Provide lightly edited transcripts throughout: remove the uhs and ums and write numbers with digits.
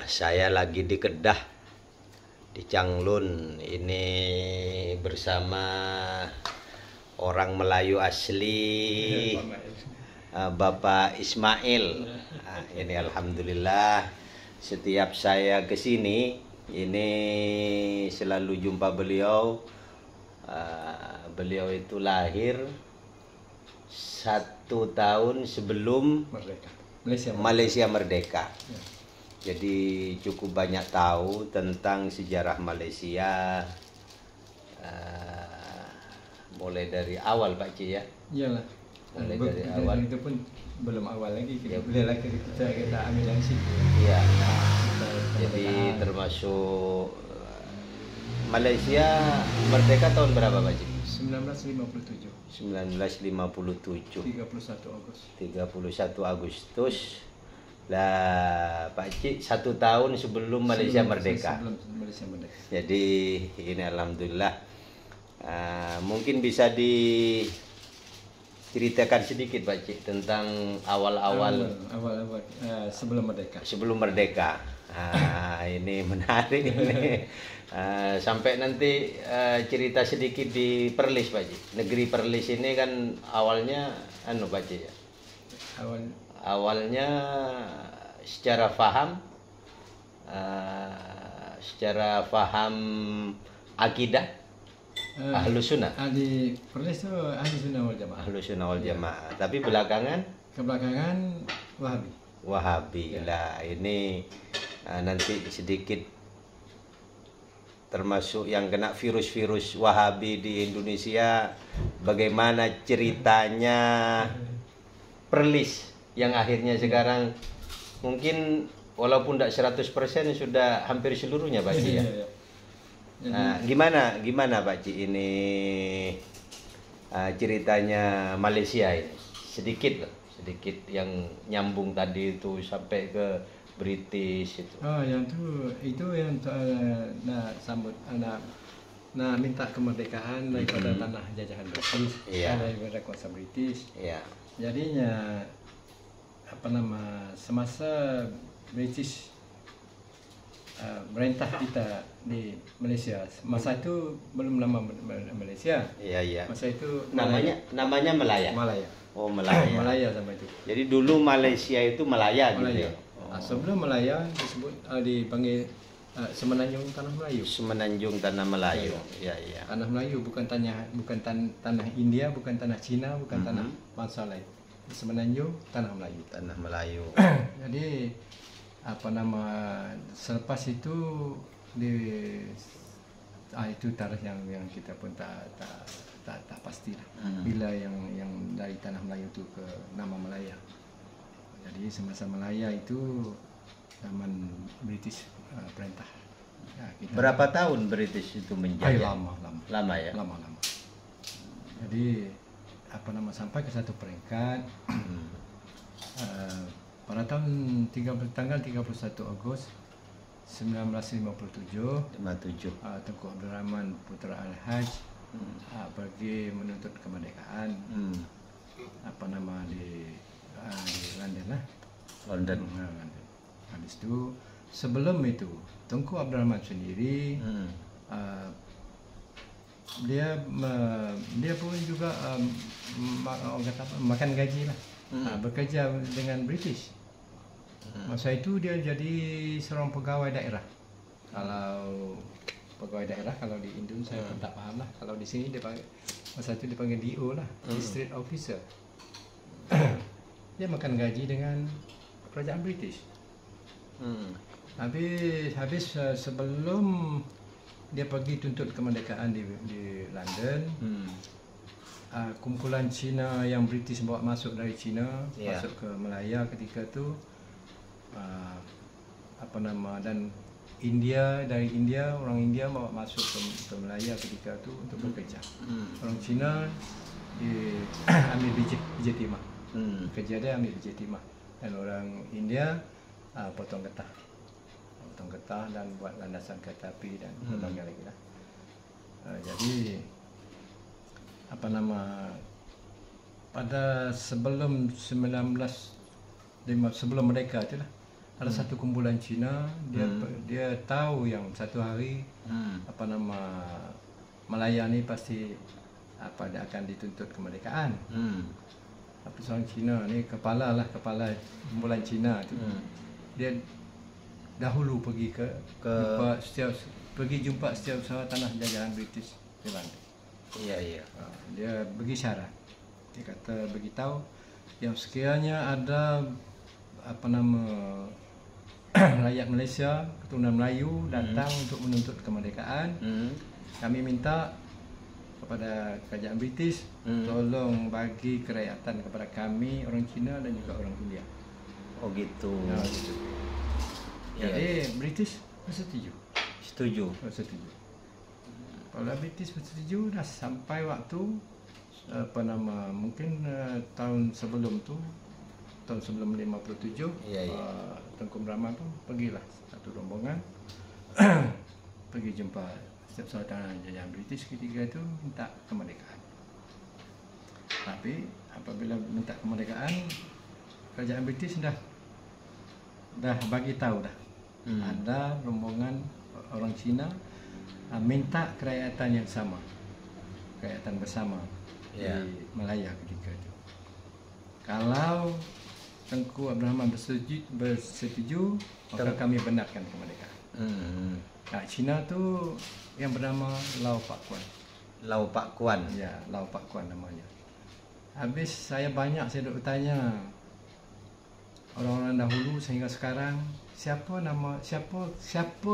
Saya lagi di Kedah, di Changlun. Ini bersama orang Melayu asli, Bapak Ismail. Ini alhamdulillah setiap saya ke sini ini selalu jumpa beliau. Beliau itu lahir 1 tahun sebelum Malaysia merdeka. Jadi cukup banyak tahu tentang sejarah Malaysia, mulai dari awal Pak Ci ya. Iyalah. Mulai dari awal. Itu pun belum awal lagi. Bolehlah kita ambil dari situ. Iya. Jadi termasuk Malaysia merdeka tahun berapa Pak Ci? 1957. 1957. 31 Agustus. Lah Pak Cik 1 tahun sebelum Malaysia merdeka. Sebelum Malaysia merdeka. Jadi ini alhamdulillah. Mungkin bisa diceritakan sedikit Pak Cik tentang awal-awal sebelum merdeka. Sebelum merdeka. Ini menarik ini. Sampai nanti cerita sedikit di Perlis Pak Cik. Negeri Perlis ini kan awalnya Pak Cik ya. Awalnya secara faham akidah Ahlus Sunnah. Di Perlis itu Ahlus Sunnah wal Jamaah. Ahlus Sunnah wal Jamaah. Tapi belakangan Wahabi. Lah ini nanti sedikit termasuk yang kena virus Wahabi di Indonesia, bagaimana ceritanya Perlis yang akhirnya sekarang mungkin walaupun tidak 100% sudah hampir seluruhnya Pak Ci ya. Gimana Pak Ci ini ceritanya Malaysia ini sedikit yang nyambung tadi itu sampai ke British itu. Itu yang sambut minta kemerdekaan daripada tanah jajahan British, daripada kuasa British. Iya. Jadinya semasa British merintah kita di Malaysia, masa itu belum nama Malaysia. Iya. Masa itu namanya Malaya. Oh, Malaya. Malaya sama itu. Jadi dulu Malaysia itu Malaya. Gitu ya? Sebelum Malaya disebut dipanggil Semenanjung Tanah Melayu. Semenanjung Tanah Melayu. Iya. Tanah Melayu bukan tanah India, bukan tanah Cina, bukan tanah bangsa lain. Semenanjung Tanah Melayu. Tanah Melayu. Jadi selepas itu itu tarikh yang kita pun tak pasti lah. Bila yang dari Tanah Melayu itu ke nama Malaya. Jadi semasa Malaya itu zaman British perintah. Berapa tahun British itu menjajah? Lama ya. Lama. Jadi sampai ke satu peringkat pada tanggal 31 Agustus 1957 Tengku Abdul Rahman Putra Al-Haj pergi menuntut kemerdekaan di London lah. London. Habis itu sebelum itu Tengku Abdul Rahman sendiri dia pun juga makan gaji lah, bekerja dengan British. Masa itu dia jadi seorang pegawai daerah. Kalau pegawai daerah, kalau di Indonesia saya pun tak paham lah. Kalau di sini masa itu dipanggil DO lah, District Officer. Dia makan gaji dengan kerajaan British. Habis sebelum dia pergi tuntut kemerdekaan di London, kumpulan Cina yang British bawa masuk dari Cina masuk ke Malaya ketika itu, dan dari India orang India bawa masuk ke Malaya ketika itu untuk bekerja. Orang Cina ambil biji timah, kerja dia ambil biji timah, dan orang India potong getah dan buat landasan kereta api dan berbagai lagi lah. Jadi pada sebelum merdeka itulah Ada satu kumpulan Cina, dia tahu yang satu hari Malaya ni pasti dia akan dituntut kemerdekaan. Tapi seorang Cina ni kepala kumpulan Cina tu, dia dahulu pergi jumpa setiap usaha tanah jajahan British di London. Iya. Dia bagi syarat. Dia kata beritahu yang sekiranya ada rakyat Malaysia, keturunan Melayu datang untuk menuntut kemerdekaan, kami minta kepada kerajaan British tolong bagi kerakyatan kepada kami orang Cina dan juga orang India. Oh gitu. Gitu. Jadi British bersetuju. Setuju. Kalau British bersetuju, dah sampai waktu mungkin tahun sebelum 57, Tengku Rahman pun pergilah satu rombongan pergi jumpa setiap saudara jajahan British ketika itu minta kemerdekaan. Tapi apabila minta kemerdekaan, kerajaan British dah bagi tahu ada rombongan orang Cina minta kerakyatan yang sama, kerakyatan bersama di Malaya ketika itu. Kalau Tengku Abdul Rahman bersetuju, maka kami benarkan kemerdekaan. Cina tu yang bernama Lau Pak Kuan. Lau Pak Kuan. Ya, Lau Pak Kuan namanya. Habis saya duk bertanya orang-orang dahulu sehingga sekarang, siapa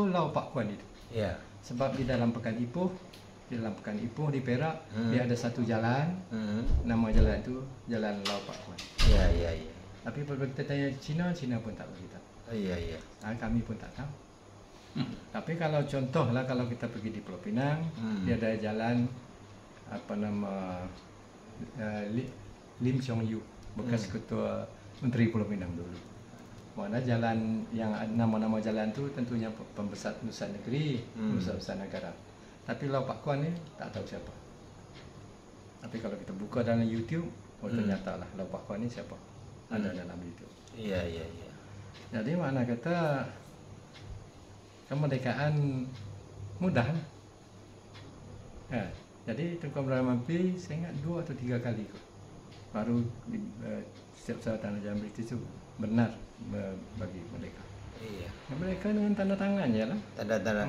Lau Pak Kuan itu? Ya. Sebab di dalam Pekan Ipoh di Perak, dia ada satu jalan, nama jalan itu Jalan Lau Pak Kuan. Iya. Tapi kalau kita tanya Cina pun tak beritahu. Iya. Kami pun tak tahu. Tapi kalau contohlah kalau kita pergi di Pulau Pinang, dia ada jalan Lim Siong Yu, bekas ketua Menteri Pulau Pinang dulu. Mana jalan yang nama-nama jalan tu tentunya pembesar Nusa Negeri, pembesar negara. Tapi Lau Pak Kuan ni tak tahu siapa. Tapi kalau kita buka dalam YouTube, ternyata lah Lau Pak Kuan ni siapa? Ada dalam YouTube. Iya. Jadi makna kata kemerdekaan mudah. Jadi Tengku Abdul Rahman P, saya ingat 2 atau 3 kali baru setiap saat tanah jajahan British itu benar bagi merdeka. Iya. Mereka dengan tanda tangan je lah. Tanda.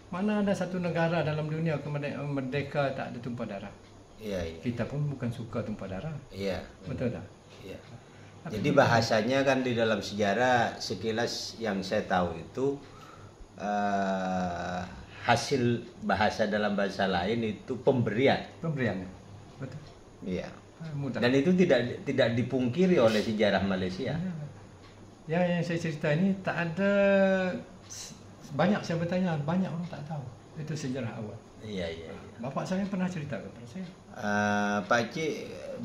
Mana ada satu negara dalam dunia merdeka tak ada tumpah darah. Iya. Kita pun bukan suka tumpah darah. Iya. Betul tak? Iya. Jadi bahasanya kan di dalam sejarah sekilas yang saya tahu itu hasil bahasa dalam bahasa lain itu pemberian. Betul. Iya. Mudah. Dan itu tidak dipungkiri oleh sejarah Malaysia. Yang saya cerita ini tak ada, banyak saya bertanya, banyak orang tak tahu. Itu sejarah awal. Iya. Bapak saya pernah cerita kepada saya. Pak Cik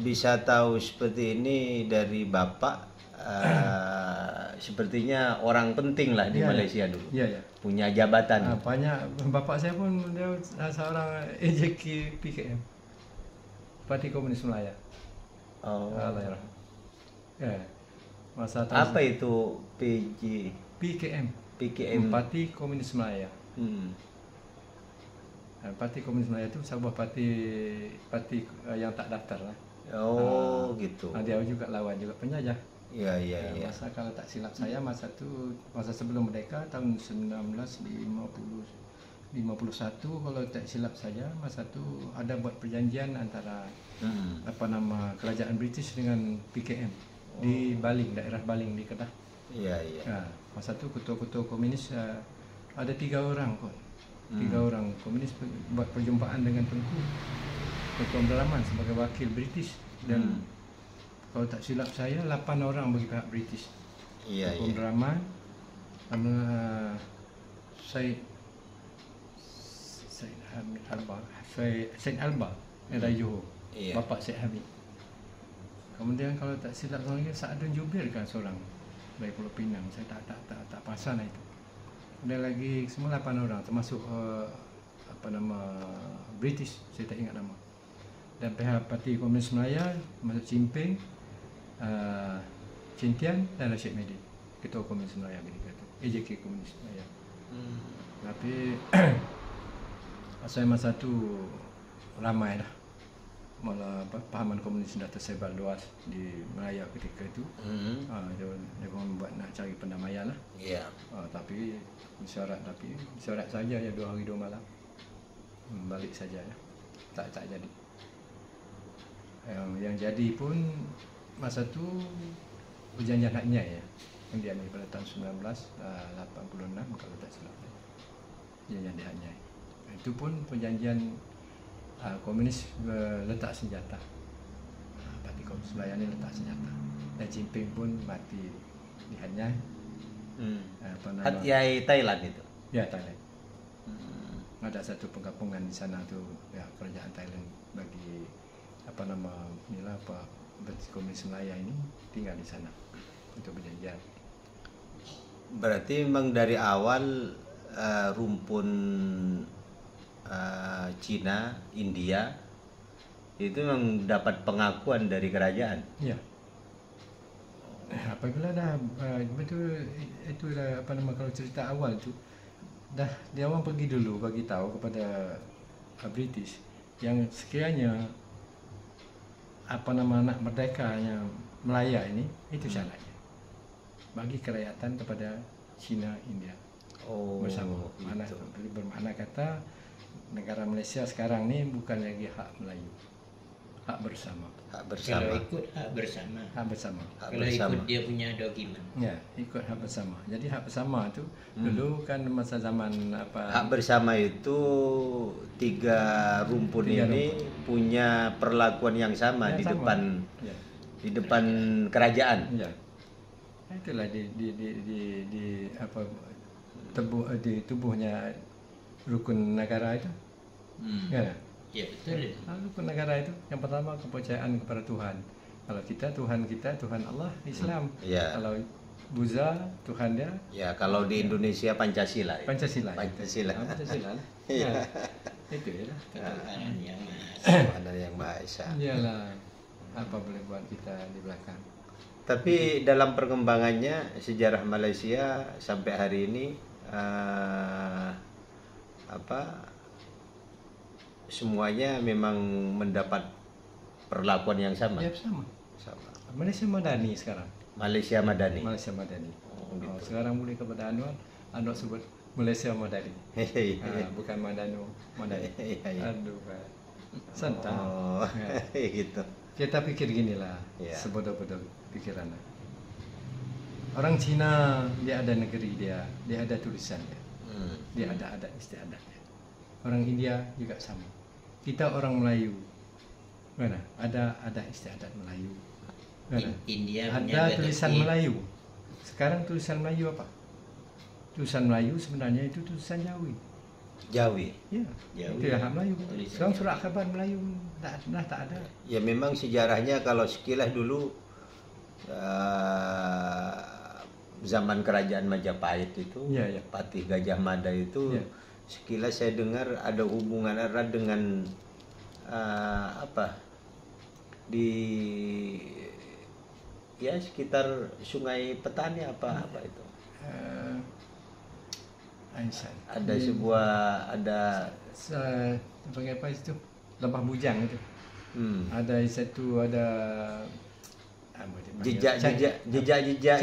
bisa tahu seperti ini dari Bapak. Sepertinya orang penting lah di Malaysia dulu. Iya. Punya jabatan. Banyak. Bapak saya pun dia seorang AJK PKM, Parti Komunis Malaya. Oh. Masa apa itu PKM? Parti Komunis Malaya. Parti Komunis Malaya itu sebuah parti yang tak daftar lah. Gitu. Dia juga lawan juga penjajah. Iya. Masa kalau tak silap saya masa sebelum merdeka tahun 1951 kalau tak silap saja, masa tu ada buat perjanjian antara kerajaan British dengan PKM di Baling, daerah Baling di Kedah. Iya. Masa tu ketua-ketua komunis ada 3 orang kot. 3 orang komunis buat perjumpaan dengan Tengku Abdul Rahman sebagai wakil British, dan kalau tak silap saya 8 orang bagi pihak British. Iya. Abdul Rahman, Syed Alba dari Johor. Bapak Syed Hamid. Kemudian kalau tak silap lagi Sa'adun Jubir kan seorang dari Pulau Pinang. Saya tak pasal lah itu. Kemudian lagi semua 8 orang termasuk British, saya tak ingat nama. Dan pihak Parti Komunis Malaya masuk Cimping, Cintian dan Rashid Mehdi. ketua Komunis Malaya ketika itu, EJK Komunis Malaya. Tapi masa itu ramai lah, malah pahaman komunis sudah tersebar luas di Malaya ketika itu. Dia membuat nak cari pendamaian lah. Iya. Tapi mesyuarat saja ya 2 hari 2 malam. Balik saja ya, tak jadi. Yang jadi pun masa tu perjanjian haknya ya, yang diambil pada tahun 1986 kalau tak salah. Perjanjian haknya. Itu pun perjanjian komunis letak senjata. Parti Komunis Malaya ni letak senjata. Dan Jinping pun mati di Hanyai. Hanyai Thailand itu. Ya, Thailand. Ada satu penggabungan di sana tu, ya, kerajaan Thailand bagi Parti Komunis Malaya ini tinggal di sana untuk berjanjian. Berarti memang dari awal rumpun Cina, India itu memang dapat pengakuan dari kerajaan. Ya. Apabila dah betul itu kalau cerita awal tu dah dia orang pergi dulu bagi tahu kepada British yang sekiranya nak merdekanya Malaya ini itu syaratnya bagi kerakyatan kepada Cina, India bersama. Bermakna kata negara Malaysia sekarang ni bukan lagi hak Melayu, hak bersama. Kalau ikut hak bersama. Kalau ikut dia punya dokumen. Ya, ikut hak bersama. Jadi hak bersama tu dulu kan masa zaman hak bersama itu 3 rumpun ini punya perlakuan yang sama di depan di depan kerajaan. Ya. Itulah di tubuhnya rukun negara itu. Ya. Ya, betul. Rukun negara itu yang pertama kepercayaan kepada Tuhan. Kalau Tuhan kita Tuhan Allah Islam. Ya. Kalau Buddha Tuhan dia. Ya, kalau di Indonesia Pancasila. Pancasila. Pancasila. Ya. Itu ya. Tuhan yang Maha Esa. Iyalah. Apa boleh buat kita di belakang. Tapi dalam perkembangannya sejarah Malaysia sampai hari ini semuanya memang mendapat perlakuan yang sama. Ya, sama. Malaysia Madani sekarang. Malaysia Madani. Gitu. Sekarang boleh kepada Anwar sebut Malaysia Madani. Bukan Madani. Aduh, Pak. Santai. Gitu. Kita pikir ginilah, sebodoh-bodoh pikiran. Orang Cina dia ada negeri dia ada tulisannya, dia ada adat istiadatnya. Orang India juga sama. Kita orang Melayu, mana ada istiadat Melayu. India ada tulisan Melayu. Sekarang tulisan Melayu apa? Tulisan Melayu sebenarnya itu tulisan Jawi. Jawi. Ya, itu yang Melayu. Sekarang surat khabar Melayu tak ada. Ya memang sejarahnya kalau sekilas dulu zaman kerajaan Majapahit itu, Patih Gajah Mada itu, sekilas saya dengar ada hubungan erat dengan di sekitar Sungai Petani apa itu. Ada sebagai apa itu Lembah Bujang itu. Ada satu jejak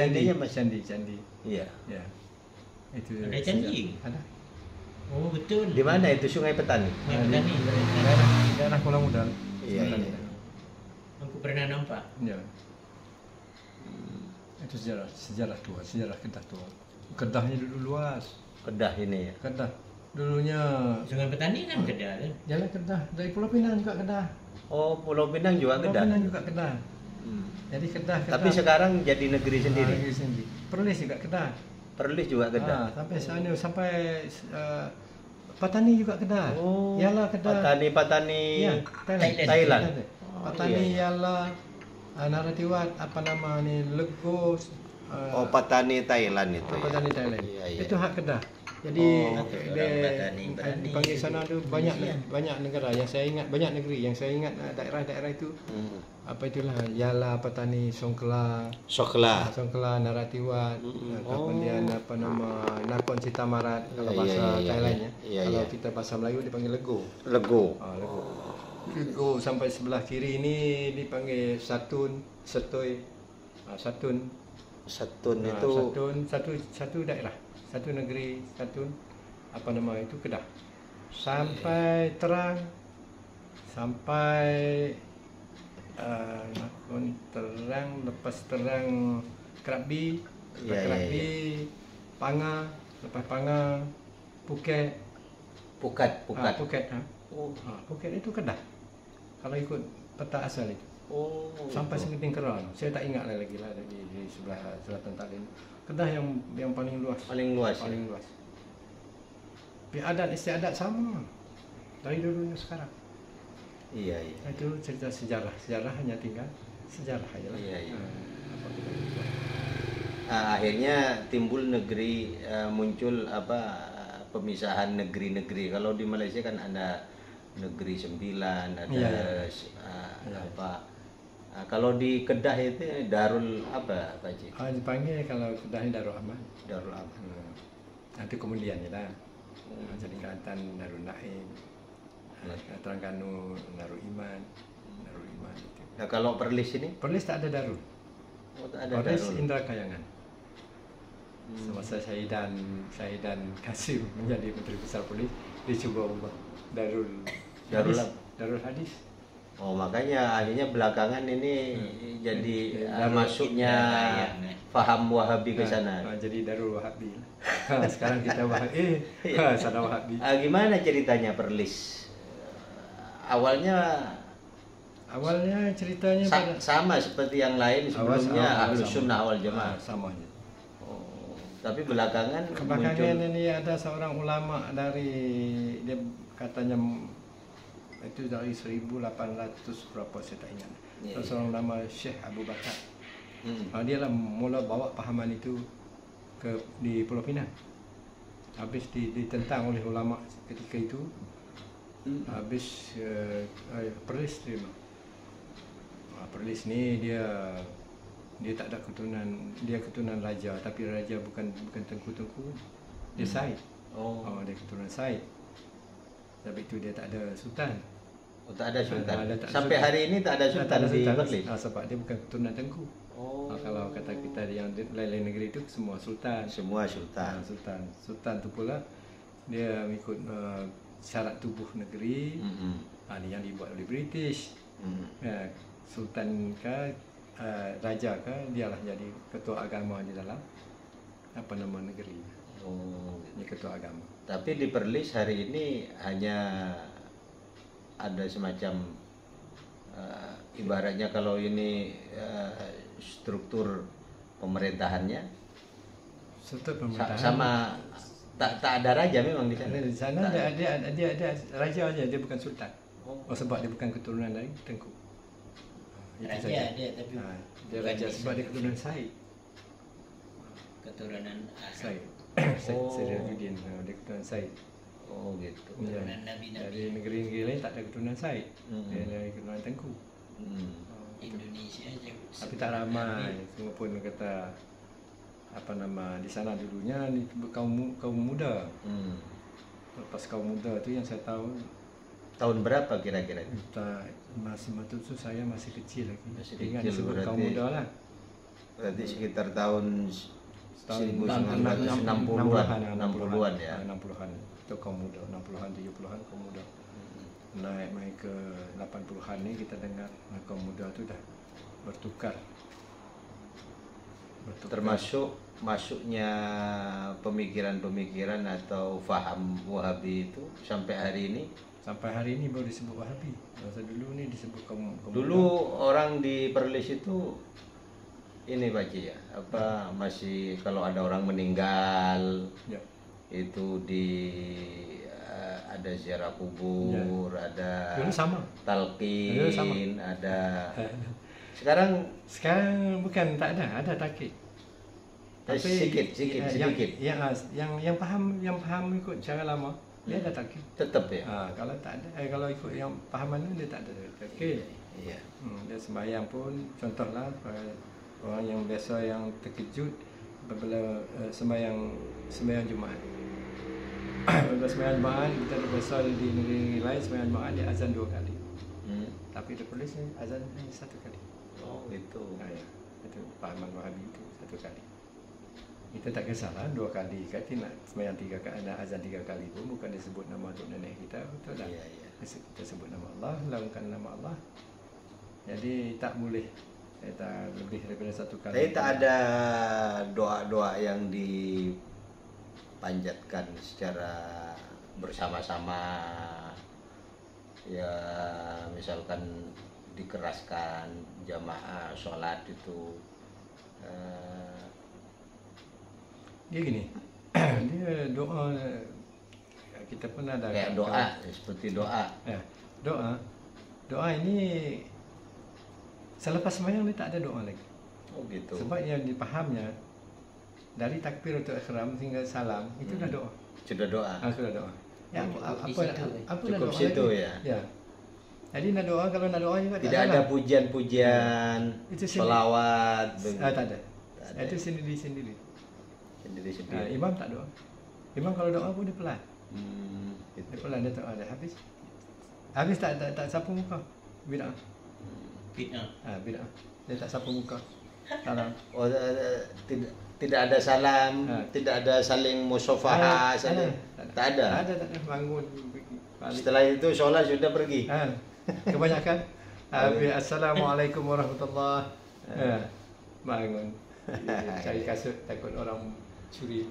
ininya Mas. Candi. Iya. Ya. Itu ada candi. Ada. Oh, betul. Di mana itu Sungai Petani? Daerah Kuala Muda. Iya. Aku pernah nampak. Ya. Itu sejarah tua, sejarah Kedah tua. Kedahnya dulu luas. Kedah ini ya. Kedah. Dulunya Sungai Petani kan Kedah kan? Jalan Kedah, dari Pulau Pinang juga Kedah. Oh, Pulau Pinang juga Kedah. Pulau Pinang juga Kedah. Jadi Kedah. Tapi sekarang jadi negeri sendiri. Negeri sendiri. Perlis juga Kedah. Perlis juga Kedah. Sampai sana Patani juga Kedah. Oh. Yalah Kedah. Patani. Ya, Thailand. Patani Yalah. Naratiwat Legos. Patani Thailand itu. Patani Thailand. Iya. Itu hak Kedah. Jadi Orang Batani berani dipanggil sana tu banyak Malaysia. banyak negara yang saya ingat, banyak negeri yang saya ingat, daerah-daerah itu apa itulah Yala, Patani, Songkla, Sokla. Songkla, Naratiwat, kemudian apa nama Nakhon Citamarat kalau bahasa Thailandnya. Kalau kita bahasa Melayu dipanggil Lego. Lego. Lego. Lego sampai sebelah kiri ini dipanggil Satun, Setoi. Satun. Satun itu Satun satu daerah, satu negeri, Satun. Apa nama itu Kedah. Sampai Terang, sampai Nakhon Terang, lepas Terang Krabi, Krabi, Panga, lepas Panga, Phuket. Phuket. Phuket. Phuket itu Kedah. Kalau ikut peta asal itu. Sampai Segenting Keran. Saya tak ingat lagi lah di sebelah selatan Tallinn. Kedah yang paling luas. Paling luas. Tapi adat istiadat sama dari dulu sekarang. Iya. Itu cerita sejarah hanya tinggal sejarah aja lah. Iya. Akhirnya timbul negeri, muncul pemisahan negeri-negeri. Kalau di Malaysia kan ada negeri 9, ada kalau di Kedah itu Darul apa Pak Cik? Dipanggil kalau Kedah ini Darul Aman. Darul Aman. Nanti kemudian ya lah. Jadi Kelantan Darul Naim. Terengganu Darul Iman. Itu. Nah kalau Perlis ini? Perlis tak ada Darul. Tak ada Perlis Darul. Indra Kayangan. Semasa Syahidan Kasim menjadi Menteri Besar Polis, dia cuba ubah Darul Hadis. Makanya akhirnya belakangan ini jadi masuknya faham Wahabi ke sana. Jadi Darul Wahabi. Sekarang kita Wahabi. Sana Wahabi. Gimana ceritanya Perlis? Awalnya ceritanya sama seperti yang lain sebelumnya, Ahlus Sunnah wal Jamaah. Sama aja. Tapi belakangan ini ada seorang ulama dari, dia katanya itu dari 1800 berapa saya tak ingat. Seorang nama Syekh Abu Bakar. Dia lah mula bawa pahaman itu di Pulau Pinang. Habis ditentang oleh ulama ketika itu. Habis Perlis terima. Perlis ni dia tak ada keturunan, dia keturunan raja, tapi raja bukan tengku-tengku. Dia Said. Dia keturunan Said. Tapi itu dia tak ada sultan. Tak ada sultan. Sampai hari ini tak ada sultan di Perlis. Sebab dia bukan keturunan tengku. Kalau kata kita yang lain-lain negeri itu semua sultan. Sultan tu pula dia mengikut syarat tubuh negeri. Yang dibuat oleh British. Sultan ke raja ke dialah jadi ketua agama di dalam negeri. Ini ketua agama. Tapi di Perlis hari ini hanya ada semacam ibaratnya kalau ini struktur pemerintahannya sama tak ada raja memang di sana. Di sana ada raja aja, dia bukan sultan. Sebab dia bukan keturunan dari tengku. Raja ada tapi dia raja sebab dia keturunan Said. Keturunan Said. Saifuddin, dia keturunan Said. Gitu. Keturunan Nabi-Nabi. Dari negeri-negeri lain tak ada keturunan Said. Dia dari keturunan tengku. Indonesia aja. Tapi tak ramai. Semua pun kata di sana dulunya kaum muda. Lepas kaum muda tu yang saya tahu tahun berapa kira-kira? Masih betul saya masih kecil lagi. Ingat disebut kaum muda lah. Berarti sekitar tahun 60-an ya. 60-an itu kaum muda, 60-an 70-an kaum muda. Naik ke 80-an ni kita dengar kaum muda tu dah bertukar. Termasuk masuknya pemikiran-pemikiran atau faham Wahabi itu sampai hari ini baru disebut Wahabi. Masa dulu ni disebut kaum dulu muda. Orang di Perlis itu ini Pak Cik ya, masih kalau ada orang meninggal itu ada ziarah kubur, ada talqin, ada sekarang bukan tak ada talqin. sedikit. Yang paham ikut cara lama, dia ada takbir. Tetap ya. Kalau tak ada, kalau ikut yang paham mana dia tak ada takbir. Iya. Dia sembahyang pun contohlah orang yang biasa yang terkejut apabila sembahyang Jumaat. Apabila sembahyang Jumaat kita biasa di negeri lain sembahyang Jumaat dia azan 2 kali. Tapi tertulis azan hanya 1 kali. Oh itu. Ya. Itu pahaman Wahabi itu 1 kali. Kita tak kisahlah 2 kali. Kata nak sembahyang 3 kali, ada azan 3 kali pun bukan disebut nama tok nenek kita, betul tak? Iya. Kita sebut nama Allah, lakukan nama Allah. Jadi tak boleh kita lebih daripada 1 kali. Tapi tak ada doa-doa yang dipanjatkan secara bersama-sama. Ya misalkan dikeraskan jamaah sholat itu. Dia gini, dia doa kita pun ada kayak doa, seperti doa. Ya, doa ini selepas sembahyang dia tak ada doa lagi. Oh gitu. Sebab yang dipahamnya dari takbiratul ihram hingga salam itu dah doa. Sudah doa. Sudah doa. Ya, apa cukup situ ya. Ya. Jadi nak doa, kalau nak doa juga tidak ada pujian-pujian, selawat. Tak ada. Itu sendiri-sendiri. Imam tak doa. Imam kalau doa pun dia pelan. Dia pelan, dia tak ada. Habis tak sapu muka. Bid'ah. Bid'ah. Dia tak sapu muka. Salam. Oh, tidak ada salam, tidak ada saling musyafahah, tak ada. Tak ada bangun. Setelah itu sholat sudah pergi. Kebanyakan Assalamualaikum warahmatullahi. Bangun. Cari kasut, takut orang curi.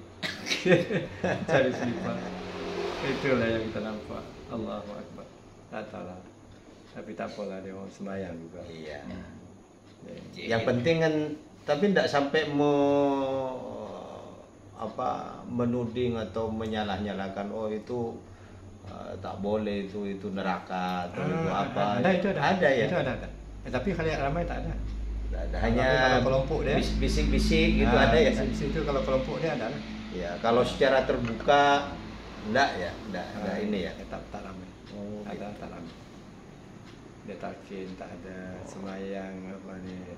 Cari selipar. Itulah yang kita nampak. Allahu Akbar. Tak tahulah. Tapi tak apalah, dia orang sembahyang juga. Iya. Yang penting kan, tapi tidak sampai menuding atau menyalah-nyalahkan. Oh itu tak boleh, itu neraka atau itu apa. Ada ya. Itu ada. Tapi khalayak ramai tak ada. Hanya kalau kelompok dia bisik-bisik gitu ada ya. Itu kalau kelompok dia ada. Ya, kalau secara terbuka enggak ya, enggak ini ya. Tak ramai. Ada tak ramai. Dia takin, tak ada sembahyang apa ni.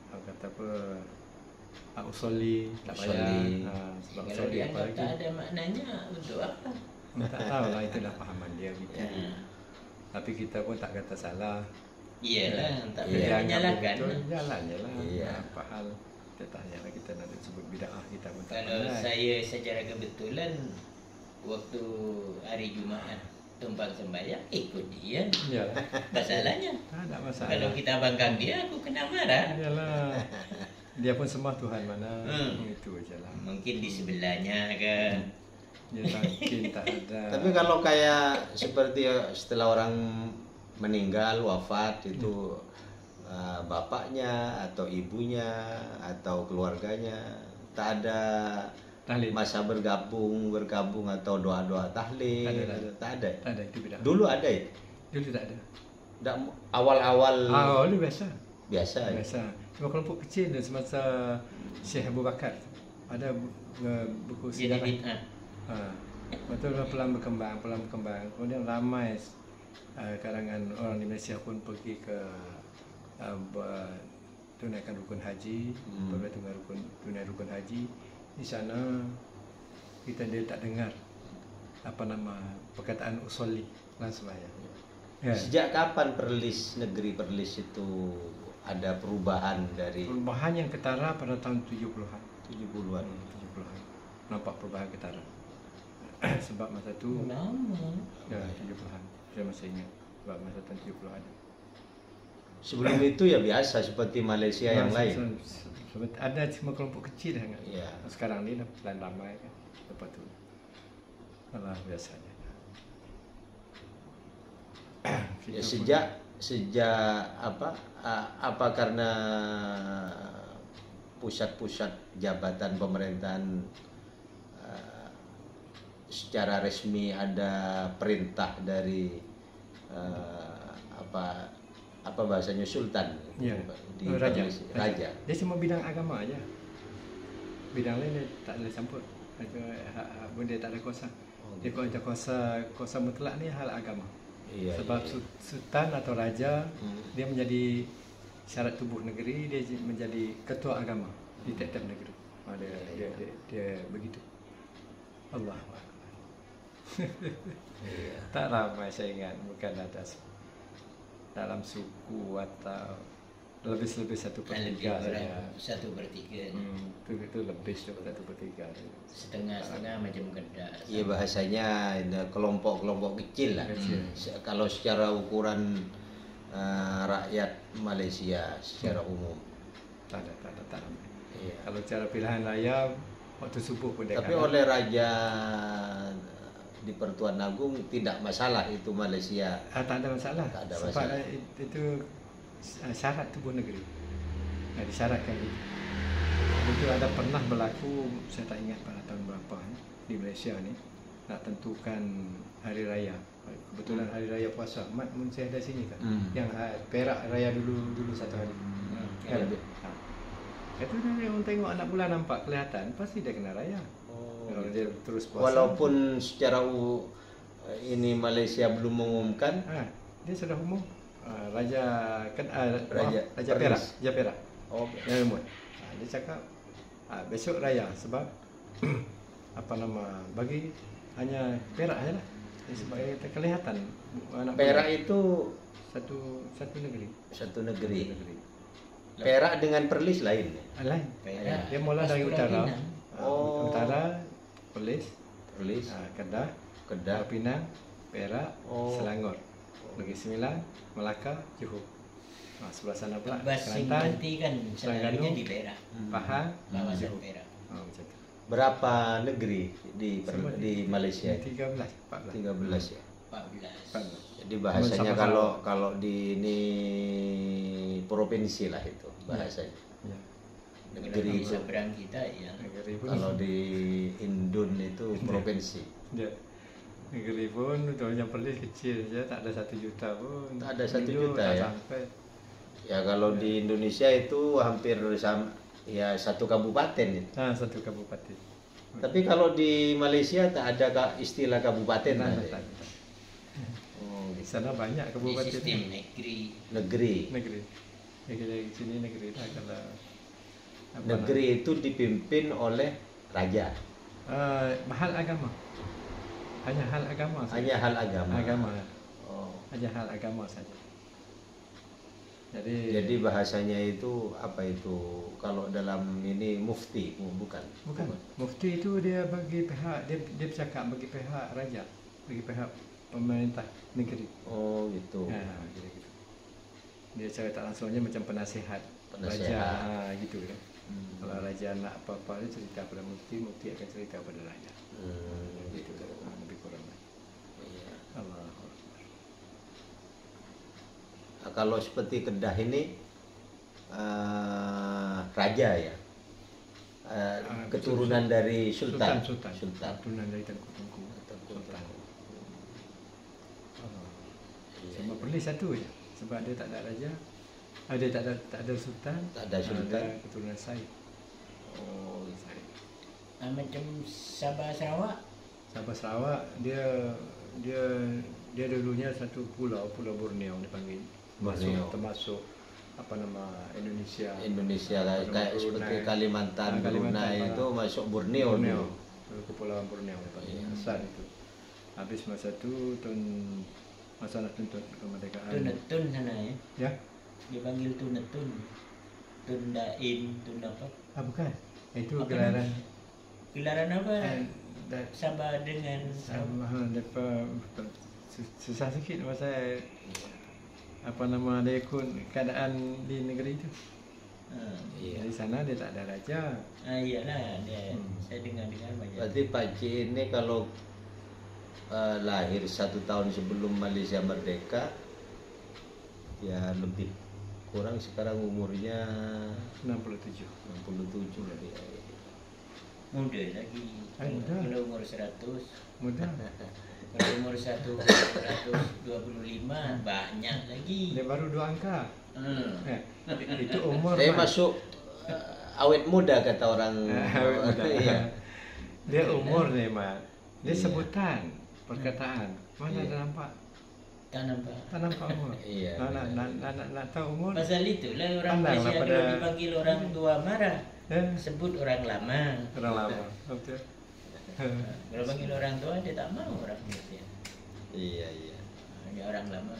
Kata apa? Usolli, tak payah. Sebab usolli apa lagi? Tak ada maknanya untuk apa? Tak tahu lah, itulah pahaman dia gitu. Tapi kita pun tak kata salah. Iyalah, tak boleh menyalahkan. Jalan-jalan. Apa hal kita tanyalah, kita nak sebut bid'ah, kita pun tak. Kalau saya secara kebetulan waktu hari Jumaat tumpang sembahyang ikut dia. Iyalah. Masalahnya. Tak ada masalah. Kalau kita bangkang dia, aku kena marah. Iyalah. Dia pun sembah Tuhan mana. Itu ajalah. Mungkin di sebelahnya kan. Dia tak ada. Tapi kalau kayak seperti setelah orang meninggal, wafat itu bapaknya atau ibunya atau keluarganya tak ada tahlil. Masa bergabung atau doa-doa tahlil, tak ada. Tak ada, itu beda. Dulu ada ya? Dulu tak ada. Awal-awal. Dulu biasa. Biasa. Cuma kelompok kecil dan semasa Syekh Abu Bakar ada buku sejarah. Betul, pelan berkembang. Kemudian ramai kalangan orang di Malaysia pun pergi ke tunaikan rukun haji, tunai rukun haji. Di sana dia tak dengar perkataan usolli langsung sembahyang. Ya. Sejak kapan negeri Perlis itu ada perubahan dari? Perubahan yang ketara pada tahun 70-an. 70-an. Nampak perubahan ketara. Sebab masa tu lama. Ya, 70-an. Saya masih ingat sebab masa tahun 70-an. Sebelum itu ya biasa seperti Malaysia yang lain. Ada cuma kelompok kecil sangat. Ya. Sekarang ni dah pelan ramai kan. Lepas tu. Alah biasanya. Ya, sejak apa karena pusat-pusat jabatan pemerintahan secara resmi ada perintah dari apa bahasanya sultan ya, di raja. Raja. Dia cuma bidang agama aja. bidang lain dia tak boleh campur. Dia tak ada kuasa. Dia kalau ada kuasa mutlak ni hal agama. Sebab sultan atau raja dia menjadi syarat tubuh negeri, dia menjadi ketua agama di tiap-tiap negeri. Dia begitu. Allah. Tak ramai saya ingat, bukan ada dalam suku atau lebih 1/3 saja. 1/3. Itu lebih 1/3. Setengah-setengah macam Kedah. Iya, bahasanya kelompok-kelompok kecil lah. Kalau secara ukuran rakyat Malaysia secara umum tak ramai. Kalau cara pilihan raya waktu subuh pun dia tapi oleh raja di Pertuan Agung tidak masalah itu Malaysia. tak ada masalah. Sebab masalah. Itu syarat tubuh negeri. Disyaratkan itu. Itu ada pernah berlaku, saya tak ingat pada tahun berapa di Malaysia ni, nak tentukan hari raya. Kebetulan hari raya puasa. Mat mun saya ada sini kan. Yang Perak raya dulu satu hari. Kan? Itu dia orang tengok anak bulan nampak kelihatan, pasti dia kena raya. Kalau dia terus puasa. Walaupun secara ini Malaysia belum mengumumkan, dia sudah umum. Raja Raja Perak. Yang umum. Dia cakap besok raya sebab bagi hanya Perak sajalah. Sebagai kelihatan anak Perak bulan. itu satu negeri. Satu negeri. Perak dengan Perlis lain. Lain. Perak. Dia mula dari utara. Utara Perlis, Kedah, Pinang, Perak, Selangor, Negeri Sembilan, Melaka, Johor. Sebelah sana pula Basing nanti kan selalunya di Perak. Pahang, Kawasan Johor. Perak. Macam tu. Berapa negeri di Malaysia? 13, 14. 13 ya. 14. Jadi bahasanya kalau di ini provinsi lah itu bahasanya. Ya. Negeri itu. Seberang kita ya. Negeri pun. Kalau di Indon itu provinsi. Ya. Negeri pun yang Perlis kecil saja, tak ada 1 juta pun. Tak ada 1 Indon juta tak ya. Sampai. Ya kalau di Indonesia itu hampir sama, ya 1 kabupaten itu. 1 kabupaten. Tapi kalau di Malaysia tak ada istilah kabupaten. Tak. Di Gitu. sana banyak Di kabupaten. sistem negeri. Negeri. Di sini negeri dah kalau Negeri itu dipimpin oleh raja. hal agama. Hanya hal agama saja. Hanya hal agama. Agama. Oh. Hanya hal agama saja. Jadi bahasanya itu apa itu? Kalau dalam ini mufti, bukan. Mufti itu dia bagi pihak dia bercakap bagi pihak raja, bagi pihak pemerintah negeri. Oh gitu. Gitu. Dia cara tak langsungnya macam penasihat. Raja gitu kan. Kalau raja nak apa-apa dia cerita pada mufti akan cerita pada raja. Gitu lebih kurang. Iya. Allah. Kalau seperti Kedah ini raja ya, keturunan dari sultan. Keturunan dari Tengku. Sultan. Cuma Perlis satu je, sebab dia tak ada raja. Dia tak ada sultan. Tak ada sultan. Ada keturunan Said. Said. Macam Sabah Sarawak. Sabah Sarawak dia dulunya satu pulau Borneo dipanggil. Termasuk Indonesia lah, kayak seperti Kalimantan, Brunei itu masuk Borneo. Kepulauan Borneo asal itu. Habis masa tu masa nak tuntut kemerdekaan. Tunetun sana ya. Ya. Dipanggil Tunetun. Tundain, tun apa? Bukan. Itu Apa gelaran. Gelaran apa? Sabah dengan susah sikit masa dia ikut keadaan di negeri itu. Di sana dia tak ada raja. Iyalah dia. Saya dengar banyak. Berarti Pak Cik ini kalau lahir 1 tahun sebelum Malaysia merdeka, ya lebih kurang sekarang umurnya 67 lebih. Muda lagi. Muda. Kalau umur 100. Muda. Kalau umur 125 banyak lagi. Dia baru 2 angka. Itu umur. Saya masuk awet muda kata orang. Awet muda. Iya. Dia umur nih, Mak. Dia Iya. sebutan, perkataan. Mana Iya. ada nampak? Tak nampak. Tak nampak umur. Iya, Nak tahu umur? Pasal itulah orang Pandanglah Malaysia pada- kalau dipanggil orang tua marah. Eh, Sebut orang lama. orang lama. Betul. Kalau panggil orang tua dia tak mau orang Malaysia. Iya, iya. Hanya orang lama.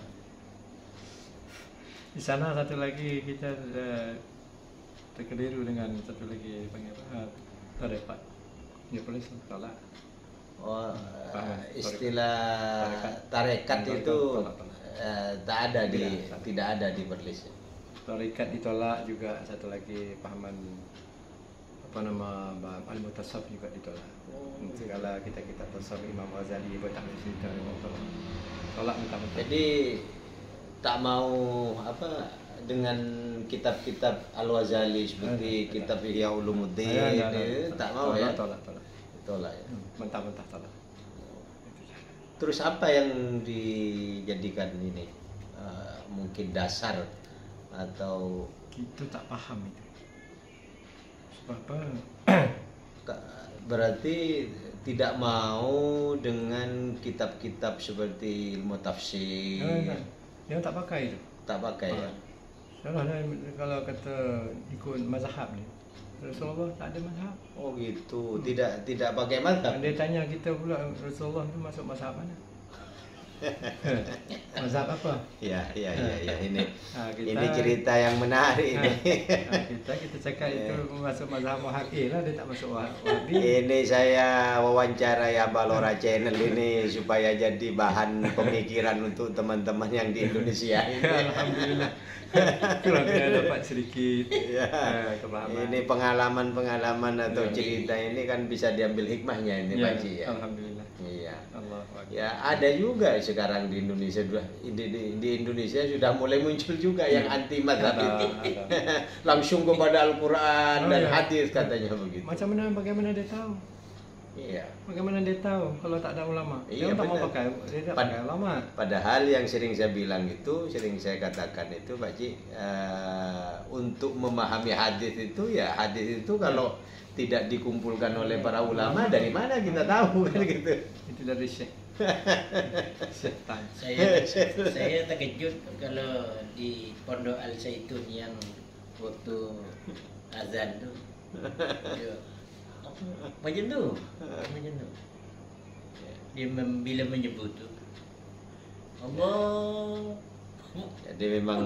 Di sana satu lagi kita terkeliru dengan satu lagi panggil apa? Tarekat. Dia boleh tolak. Oh, Paham. istilah tarekat Tarekat. itu Tolak. tak ada Tidak. tidak ada di Perlis. Tarekat ditolak juga, satu lagi pahaman apa nama al-mutasawwif juga ditolak. Segala kita tasawuf Imam Ghazali buat tak cerita tolak mentah-mentah. Jadi tak mau apa dengan kitab-kitab Al-Ghazali seperti kitab Ihya Ulumuddin, tak mau ya. Tolak. Tolak ya. Mentah-mentah tolak. Terus apa yang dijadikan ini mungkin dasar atau Itu tak paham itu. Sebab apa? berarti tidak mau dengan kitab-kitab seperti ilmu tafsir, Dia tak pakai itu. tak pakai ya. Salah kalau kata ikut mazhab ni. Rasulullah tak ada mazhab. Oh gitu, tidak pakai mazhab. Dia tanya kita pula Rasulullah tu masuk mazhab mana? Mazhab apa? Ya ini Kita, ini cerita yang menarik ini. kita cakap itu masuk mazhab Wahabi lah, dia tak masuk Wahabi. Ini saya wawancara ya Balora Channel ini supaya jadi bahan pemikiran untuk teman-teman yang di Indonesia ini. Alhamdulillah. Kurang dia dapat sedikit Ya. kepahaman. Ini pengalaman atau cerita ini kan bisa diambil hikmahnya ini Pak Ji ya. Alhamdulillah. Iya. Allah Akbar. Ya ada juga sekarang di Indonesia di Indonesia sudah mulai muncul juga yang anti mazhab Ada, ini. ada. Langsung kepada Al-Quran Oh, dan ya. hadis katanya begitu. Bagaimana dia tahu? Iya. Bagaimana dia tahu kalau tak ada ulama? Iya, Dia tak mau benar. pakai, dia tak Pad- pakai ulama. Padahal yang sering saya bilang itu, sering saya katakan itu, Pak Ji, untuk memahami hadis itu ya hadis itu kalau tidak dikumpulkan oleh para ulama dari mana kita tahu kan gitu. Itu dari Syekh. Setan. Saya terkejut kalau di Pondok Al Zaitun yang waktu azan tu. Macam tu. Dia bila menyebut tu Allah. Jadi memang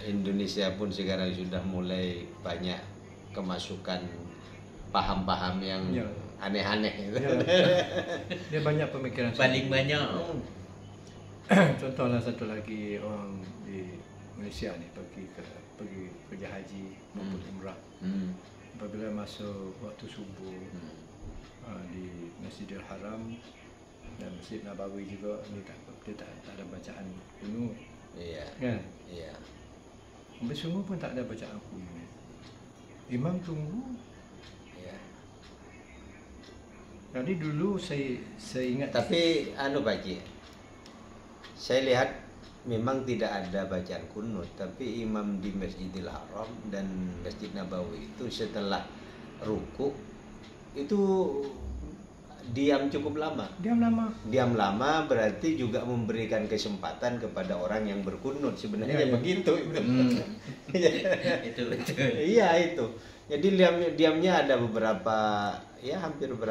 Indonesia pun sekarang sudah mulai banyak kemasukan paham-paham yang Ya. aneh-aneh gitu. Ya. Dia banyak pemikiran. Paling banyak. Contohlah satu lagi orang di Malaysia ni pergi kerja haji maupun umrah. Apabila masuk waktu subuh di Masjidil Haram dan Masjid Nabawi juga dia tak ada bacaan kunut Iya. kan. Iya. Sampai semua pun tak ada bacaan kunut. Imam tunggu. Iya. Jadi dulu saya ingat Tapi Pak Ji, saya lihat memang tidak ada bacaan kunut, tapi imam di Masjidil Haram dan Masjid Nabawi itu setelah ruku itu diam cukup lama. Diam lama berarti juga memberikan kesempatan kepada orang yang berkunut sebenarnya Ya. begitu. Itu betul. Iya itu. Jadi diamnya ada beberapa ya hampir 2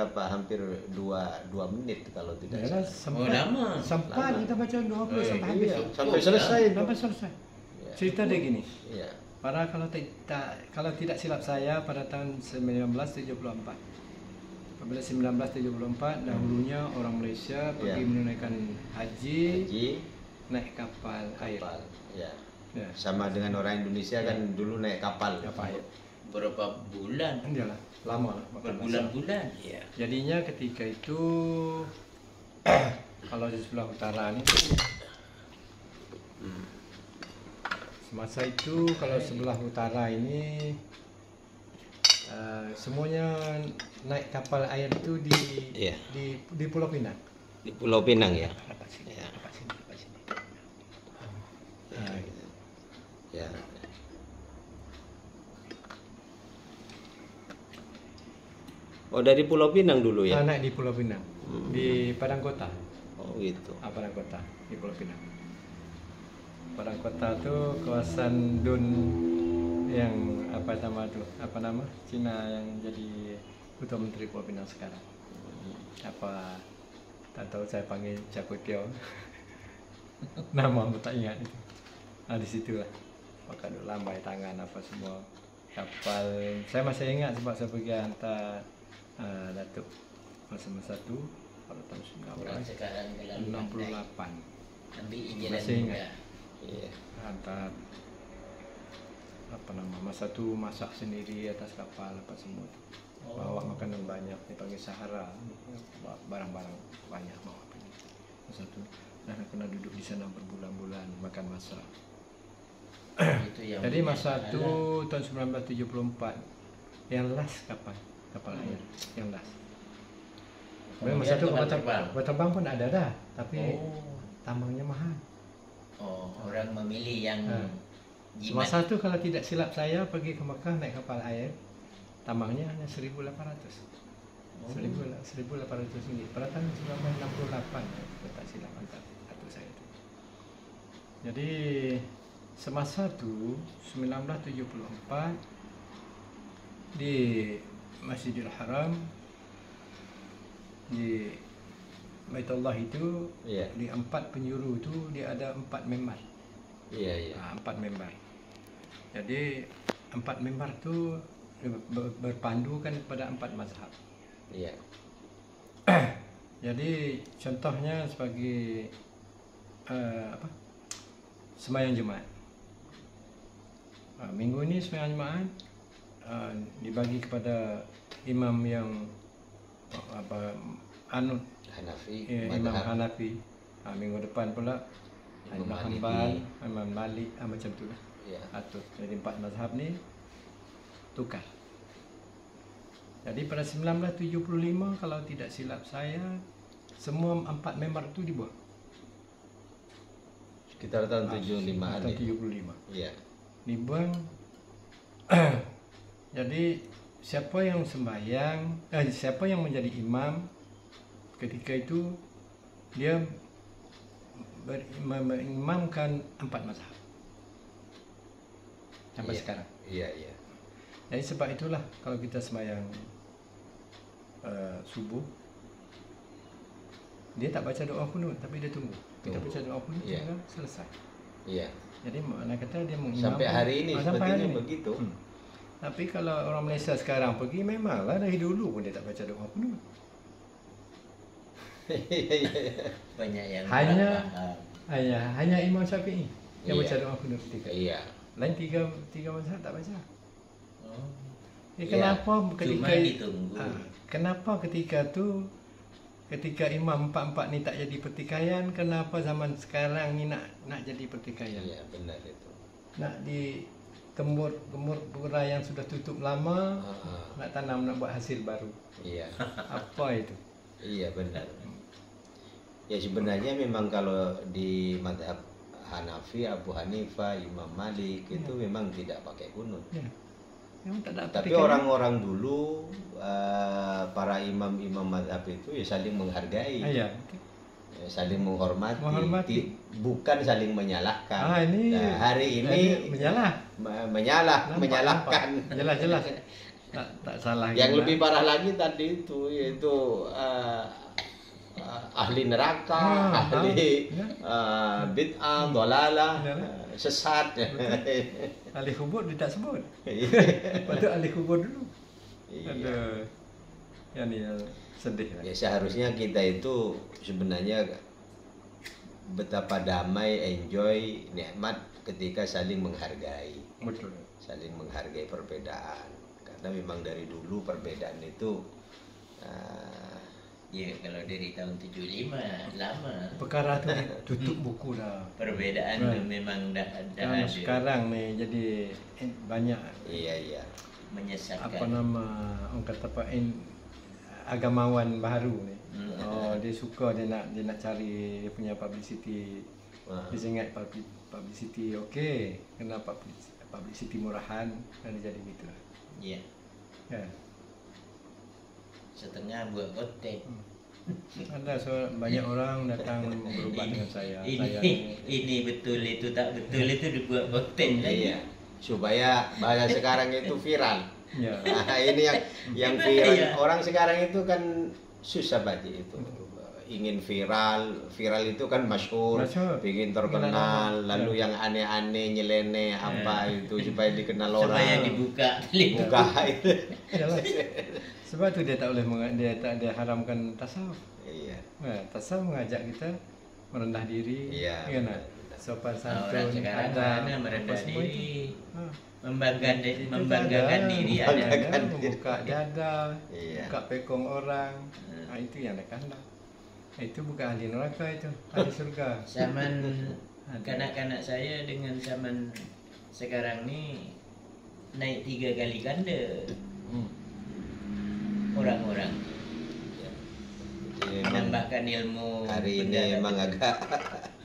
menit kalau tidak Ya, salah. sampai Lama. kita baca 20 sampai habis. Iya, sampai selesai itu. Sampai selesai. Iya. Cerita dia gini. Iya. Pada kalau tidak silap saya pada tahun 1974. Apabila 1974 dahulunya orang Malaysia pergi Ya. menunaikan haji Haji naik kapal air. kapal. Ya. Ya. Sama dengan orang Indonesia kan dulu naik kapal. Kapal air. Berapa bulan? Iyalah, lama lah. makan masa. Berbulan-bulan. Ya. Jadinya ketika itu kalau di sebelah utara ni semasa itu kalau sebelah utara ini semuanya naik kapal air itu Iya. di Pulau Pinang. Di Pulau Pinang ya. Dapat sini, Ya. dapat sini, dapat sini. Ya. Oh, dari Pulau Pinang dulu ya? Naik di Pulau Pinang, di Padang Kota. Oh gitu. Padang Kota di Pulau Pinang. Padang Kota tuh kawasan Dun yang apa nama Cina yang jadi Ketua Menteri Pulau Pinang sekarang. Apa tak tahu saya panggil Cakutiao. Nama aku tak ingat itu. Nah di situlah pakai lambai tangan apa semua kapal. Saya masih ingat sebab saya pergi hantar Datuk masa-masa tu pada tahun Orang sekarang kalau 1968. ambil izin Masih ingat. juga. Iya. Hantar apa nama masa tu masak sendiri atas kapal apa semua tu. Bawa makanan banyak dipanggil Sahara, bawa barang-barang banyak bawa pergi. Masa tu dan kena duduk di sana berbulan-bulan makan masak. Itu yang Jadi punya masa salah. tu tahun 1974 yang last kapal air yang last. Sebenarnya masa tu Kemudian kapal kapal terbang pun ada dah, tapi Oh. tambangnya mahal. Orang memilih yang jimat. Masa tu kalau tidak silap saya pergi ke Mekah naik kapal air, tambangnya hanya 1.800. 1.800 ringgit. Pada tahun 1968 kalau tak silap atuk saya tu. Jadi semasa tu 1974 di Masjidil Haram di Baitullah itu Iya. di 4 penjuru tu dia ada 4 member. Iya. 4 member. Jadi 4 member tu berpandukan kepada 4 mazhab. Iya. Jadi contohnya sebagai sembahyang Jumaat. Minggu ini sembahyang Jumaat dibagi kepada imam yang anut Hanafi, Imam madhab. Hanafi. Minggu depan pula Imam Imam Maliki. Hanbal, Imam Malik, macam tu lah. Iya. Atur. Jadi 4 mazhab ni tukar. Jadi pada 1975 kalau tidak silap saya semua 4 member tu dibuang. Sekitar tahun 75-an Tahun ya. 75. Iya. Dibuang. Jadi siapa yang sembahyang, siapa yang menjadi imam ketika itu dia mengimamkan 4 mazhab sampai Iya. sekarang. Iya. Jadi sebab itulah kalau kita sembahyang subuh dia tak baca doa kunut tapi dia tunggu. Kita baca doa kunut Iya. sehingga selesai. Iya. Jadi makna kata dia mengimamkan Sampai hari ini sampai sepertinya hari ini. begitu. Tapi kalau orang Malaysia sekarang pergi memanglah dari dulu pun dia tak baca doa kunut. Banyak yang Hanya- faham. Hanya Imam Syafi'i yang Iya. baca doa kunut ketika. Iya. Lain tiga mazhab tak baca. Oh. Kenapa Cuma ketika ditunggu. kenapa ketika tu ketika imam 4-4 ni tak jadi pertikaian, kenapa zaman sekarang ni nak jadi pertikaian? Iya, benar itu. Nak di gemur berai yang sudah tutup lama, nak tanam, nak buat hasil baru. Iya. Apa itu? Iya, benar. Ya sebenarnya memang kalau di mazhab Hanafi, Abu Hanifah, Imam Malik itu memang tidak pakai kunut. Ya. Memang tak ada Tapi pertikaian. orang-orang dulu para imam-imam mazhab itu ya saling menghargai, Ya. ya, saling menghormati, Menghormati. bukan saling menyalahkan. Ini Nah, hari ini menyalah. menyalahkan. Jelas. Tak salah. Yang gila. lebih parah lagi tadi itu yaitu ahli neraka, ahli bid'ah, dolalah, sesat. Ahli kubur dia tak sebut. Iya. Patut ahli kubur dulu. Iya. Ada yang ni yang sedih lah. Ya seharusnya kita itu sebenarnya betapa damai, enjoy, nikmat ketika saling menghargai, Betul. saling menghargai perbedaan. Karena memang dari dulu perbedaan itu Ya kalau dari tahun 75 lama. Perkara tu tutup buku dah. Perbedaan Right. tu memang dah Kalau ada. sekarang ni jadi banyak iya. Menyesatkan. apa nama orang kata apa agamawan baru ni. Hmm. Dia suka dia nak cari dia punya publicity. Dia ingat publicity okey, kena publicity murahan dan dia jadi gitu. Ya. Kan? setengah buat konten. Ada banyak orang datang berubat dengan saya. Saya Ini betul itu tak betul itu dibuat konten lagi. Iya. Supaya bahasa sekarang itu viral. ya. Nah, ini yang viral. Iya. Orang sekarang itu kan susah Baji itu. Ingin viral itu kan masyhur, Masyhur. ingin terkenal, Kenal. lalu yang aneh-aneh, nyeleneh apa itu supaya dikenal orang. Supaya dibuka telinga. Buka itu. Yalah. Sebab tu dia tak boleh dia haramkan tasawuf. Iya. Nah, tasawuf mengajak kita merendah diri, Iya. ya nak? Sopan Orang santun, sekarang adab, mana apa merendah semua itu. diri, Ah. membanggakan Itu membanggakan ada. diri Ada, ada. membuka dada, Iya. buka pekong orang. Nah, itu yang ada kandang. Itu bukan ahli neraka itu, ahli surga. Zaman kanak-kanak saya dengan zaman sekarang ni naik 3 kali ganda Hmm. orang-orang. Jadi memang Menambahkan ilmu hari ini benda memang tak agak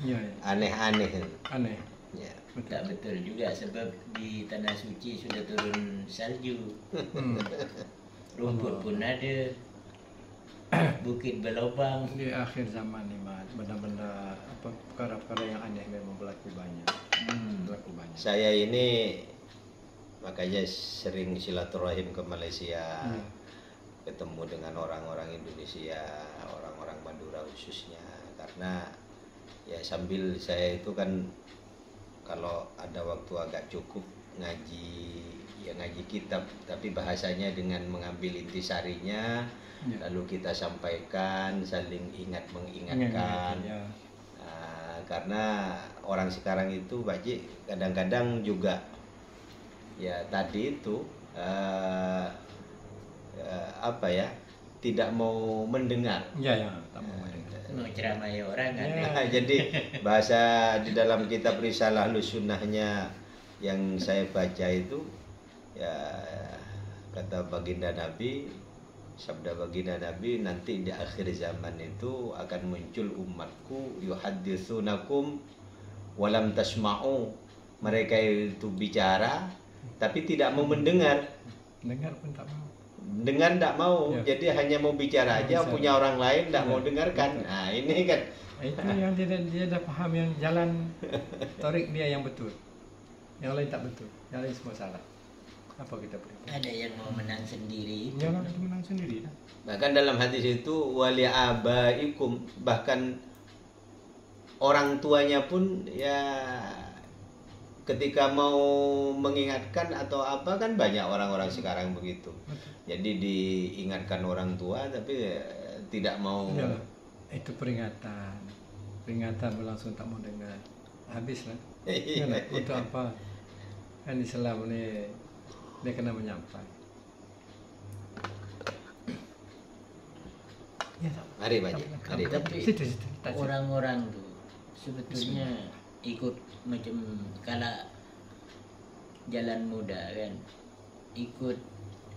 Ya, ya. aneh-aneh. Aneh. Ya. tak betul juga sebab di tanah suci sudah turun salju, Hmm. rumput pun ada, bukit berlubang. Di akhir zaman ni, Mat, benda-benda apa perkara-perkara yang aneh memang berlaku banyak. Berlaku banyak. Saya ini makanya sering silaturahim ke Malaysia, Hmm. ketemu dengan orang-orang Indonesia, orang-orang Madura khususnya, karena ya sambil saya itu kan kalau ada waktu agak cukup ngaji kitab, tapi bahasanya dengan mengambil intisarinya, Ya. lalu kita sampaikan, saling ingat mengingatkan. Ya. Karena orang sekarang itu Pakcik kadang-kadang juga ya tadi itu apa ya, tidak mau mendengar. Ya, ya, tak mau mendengar. Mau ceramai orang kan. Ya. Jadi bahasa di dalam kitab Risalah Sunnahnya yang saya baca itu ya, kata baginda Nabi, sabda baginda Nabi, nanti di akhir zaman itu akan muncul umatku yuhadditsunakum walam tasma'u. Mereka itu bicara tapi tidak mau mendengar. Dengar pun tak mau. Dengar tidak mau, Ya. jadi hanya mau bicara aja, Bisa. punya orang lain tidak Ya. mau dengarkan. Nah ini kan Itu yang dia dah faham yang jalan tarik dia yang betul. Yang lain tak betul. Yang lain semua salah. Apa kita boleh buat? Ada yang mau menang sendiri. Jangan kita menang sendiri dah. bahkan dalam hadis itu wali abaikum, bahkan orang tuanya pun ya ketika mau mengingatkan atau apa, kan banyak orang-orang sekarang begitu. Jadi diingatkan orang tua tapi tidak mau. Ya, itu peringatan. Peringatan berlangsung tak mau dengar. Habislah. Iya, Kan, untuk apa? Kan Islam ni dia kena menyampai. Ya, tak. Mari Pak Haji, mari. Tapi Situ. Tak situ. orang-orang tu sebetulnya ikut macam kalau jalan muda kan, ikut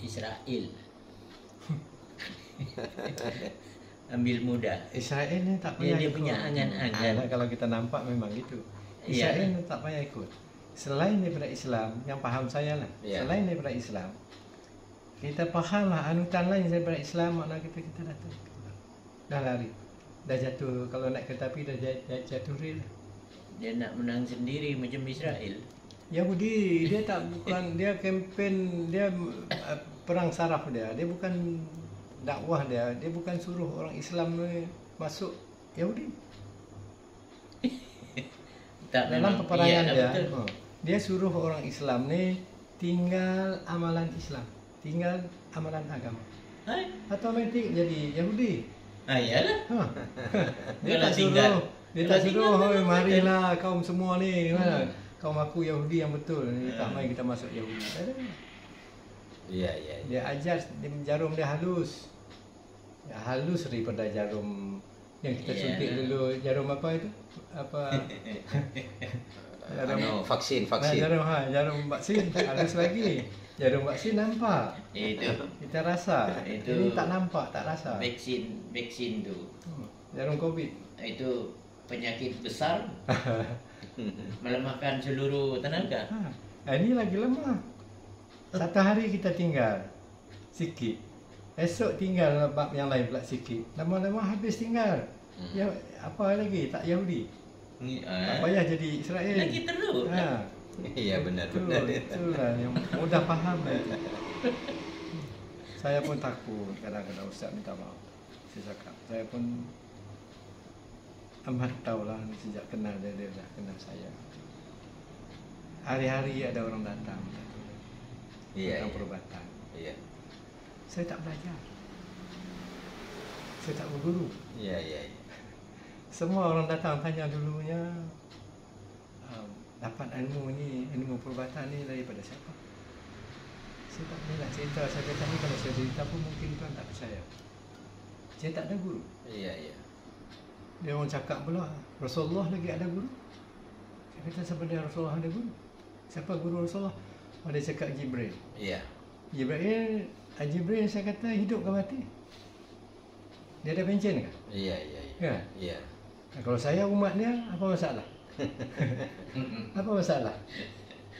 Israel. Ambil mudah. Israel ni tak Dia, payah dia ikut. punya angan-angan. Nah, kalau kita nampak memang gitu. Iya. Israel ni tak payah ikut. Selain daripada Islam, yang faham saya lah. Iya. Selain daripada Islam, kita fahamlah anutan lain daripada Islam, makna kita dah tu. Dah lari. Dah jatuh, kalau naik kereta api dah jatuh rel. Dia nak menang sendiri macam Israel. Yahudi, dia tak bukan dia kempen, dia perang saraf dia. Dia bukan dakwah dia bukan suruh orang Islam ni masuk Yahudi. Tak Dalam memang peperangan iya, dia, betul. dia suruh orang Islam ni tinggal amalan Islam, tinggal amalan agama. Hai. Otomatik jadi Yahudi. Ah iyalah. Ha. Dia Kalau tak tinggal. suruh, dia Kalau tak tinggal suruh, "Hoi, memang marilah kaum semua ni, mana? Kaum aku Yahudi yang betul. Ni tak mai kita masuk Yahudi." Tak ada. Iya, iya. Dia ajar, jarum dia halus. Ya, halus daripada jarum yang kita Iya. suntik dulu. Jarum apa itu? Apa? Anu, vaksin. Nah, jarum vaksin halus lagi. Jarum vaksin nampak. Itu Kita rasa. Itu- Ini tak nampak, tak rasa. vaksin tu. Jarum Covid. Itu penyakit besar melemahkan seluruh tenaga. Ini lagi lemah. Satu hari kita tinggal sikit. Esok tinggal bab yang lain pula sikit. Lama-lama habis tinggal. Ya, apa lagi? Tak Yahudi. Tak payah jadi Israel. Lagi teruk. Ha. Iya benar Betul, benar. itulah yang mudah faham itu. Saya pun takut kadang-kadang Ustaz minta maaf. Saya cakap, saya pun amat tahulah sejak kenal dia dah kenal saya. Hari-hari ada orang datang Iya. tentang Iya. perubatan. Iya. Saya tak belajar. Saya tak berguru. Iya iya. Iya. Semua orang datang tanya dulunya, dapat ilmu perubatan ni daripada siapa? Saya tak boleh nak cerita. Saya kata ni kalau saya cerita pun mungkin tuan tak percaya. Saya tak ada guru. Iya iya. Dia orang cakap pula, Rasulullah lagi ada guru. Saya kata sebenarnya Rasulullah ada guru. Siapa guru Rasulullah? Oh, dia cakap Jibril. Iya. Jibril saya kata hidup ke mati? Dia ada pencen ke? Iya iya. Iya. Kan? Iya. Nah, kalau saya umat dia, apa masalah? Apa masalah?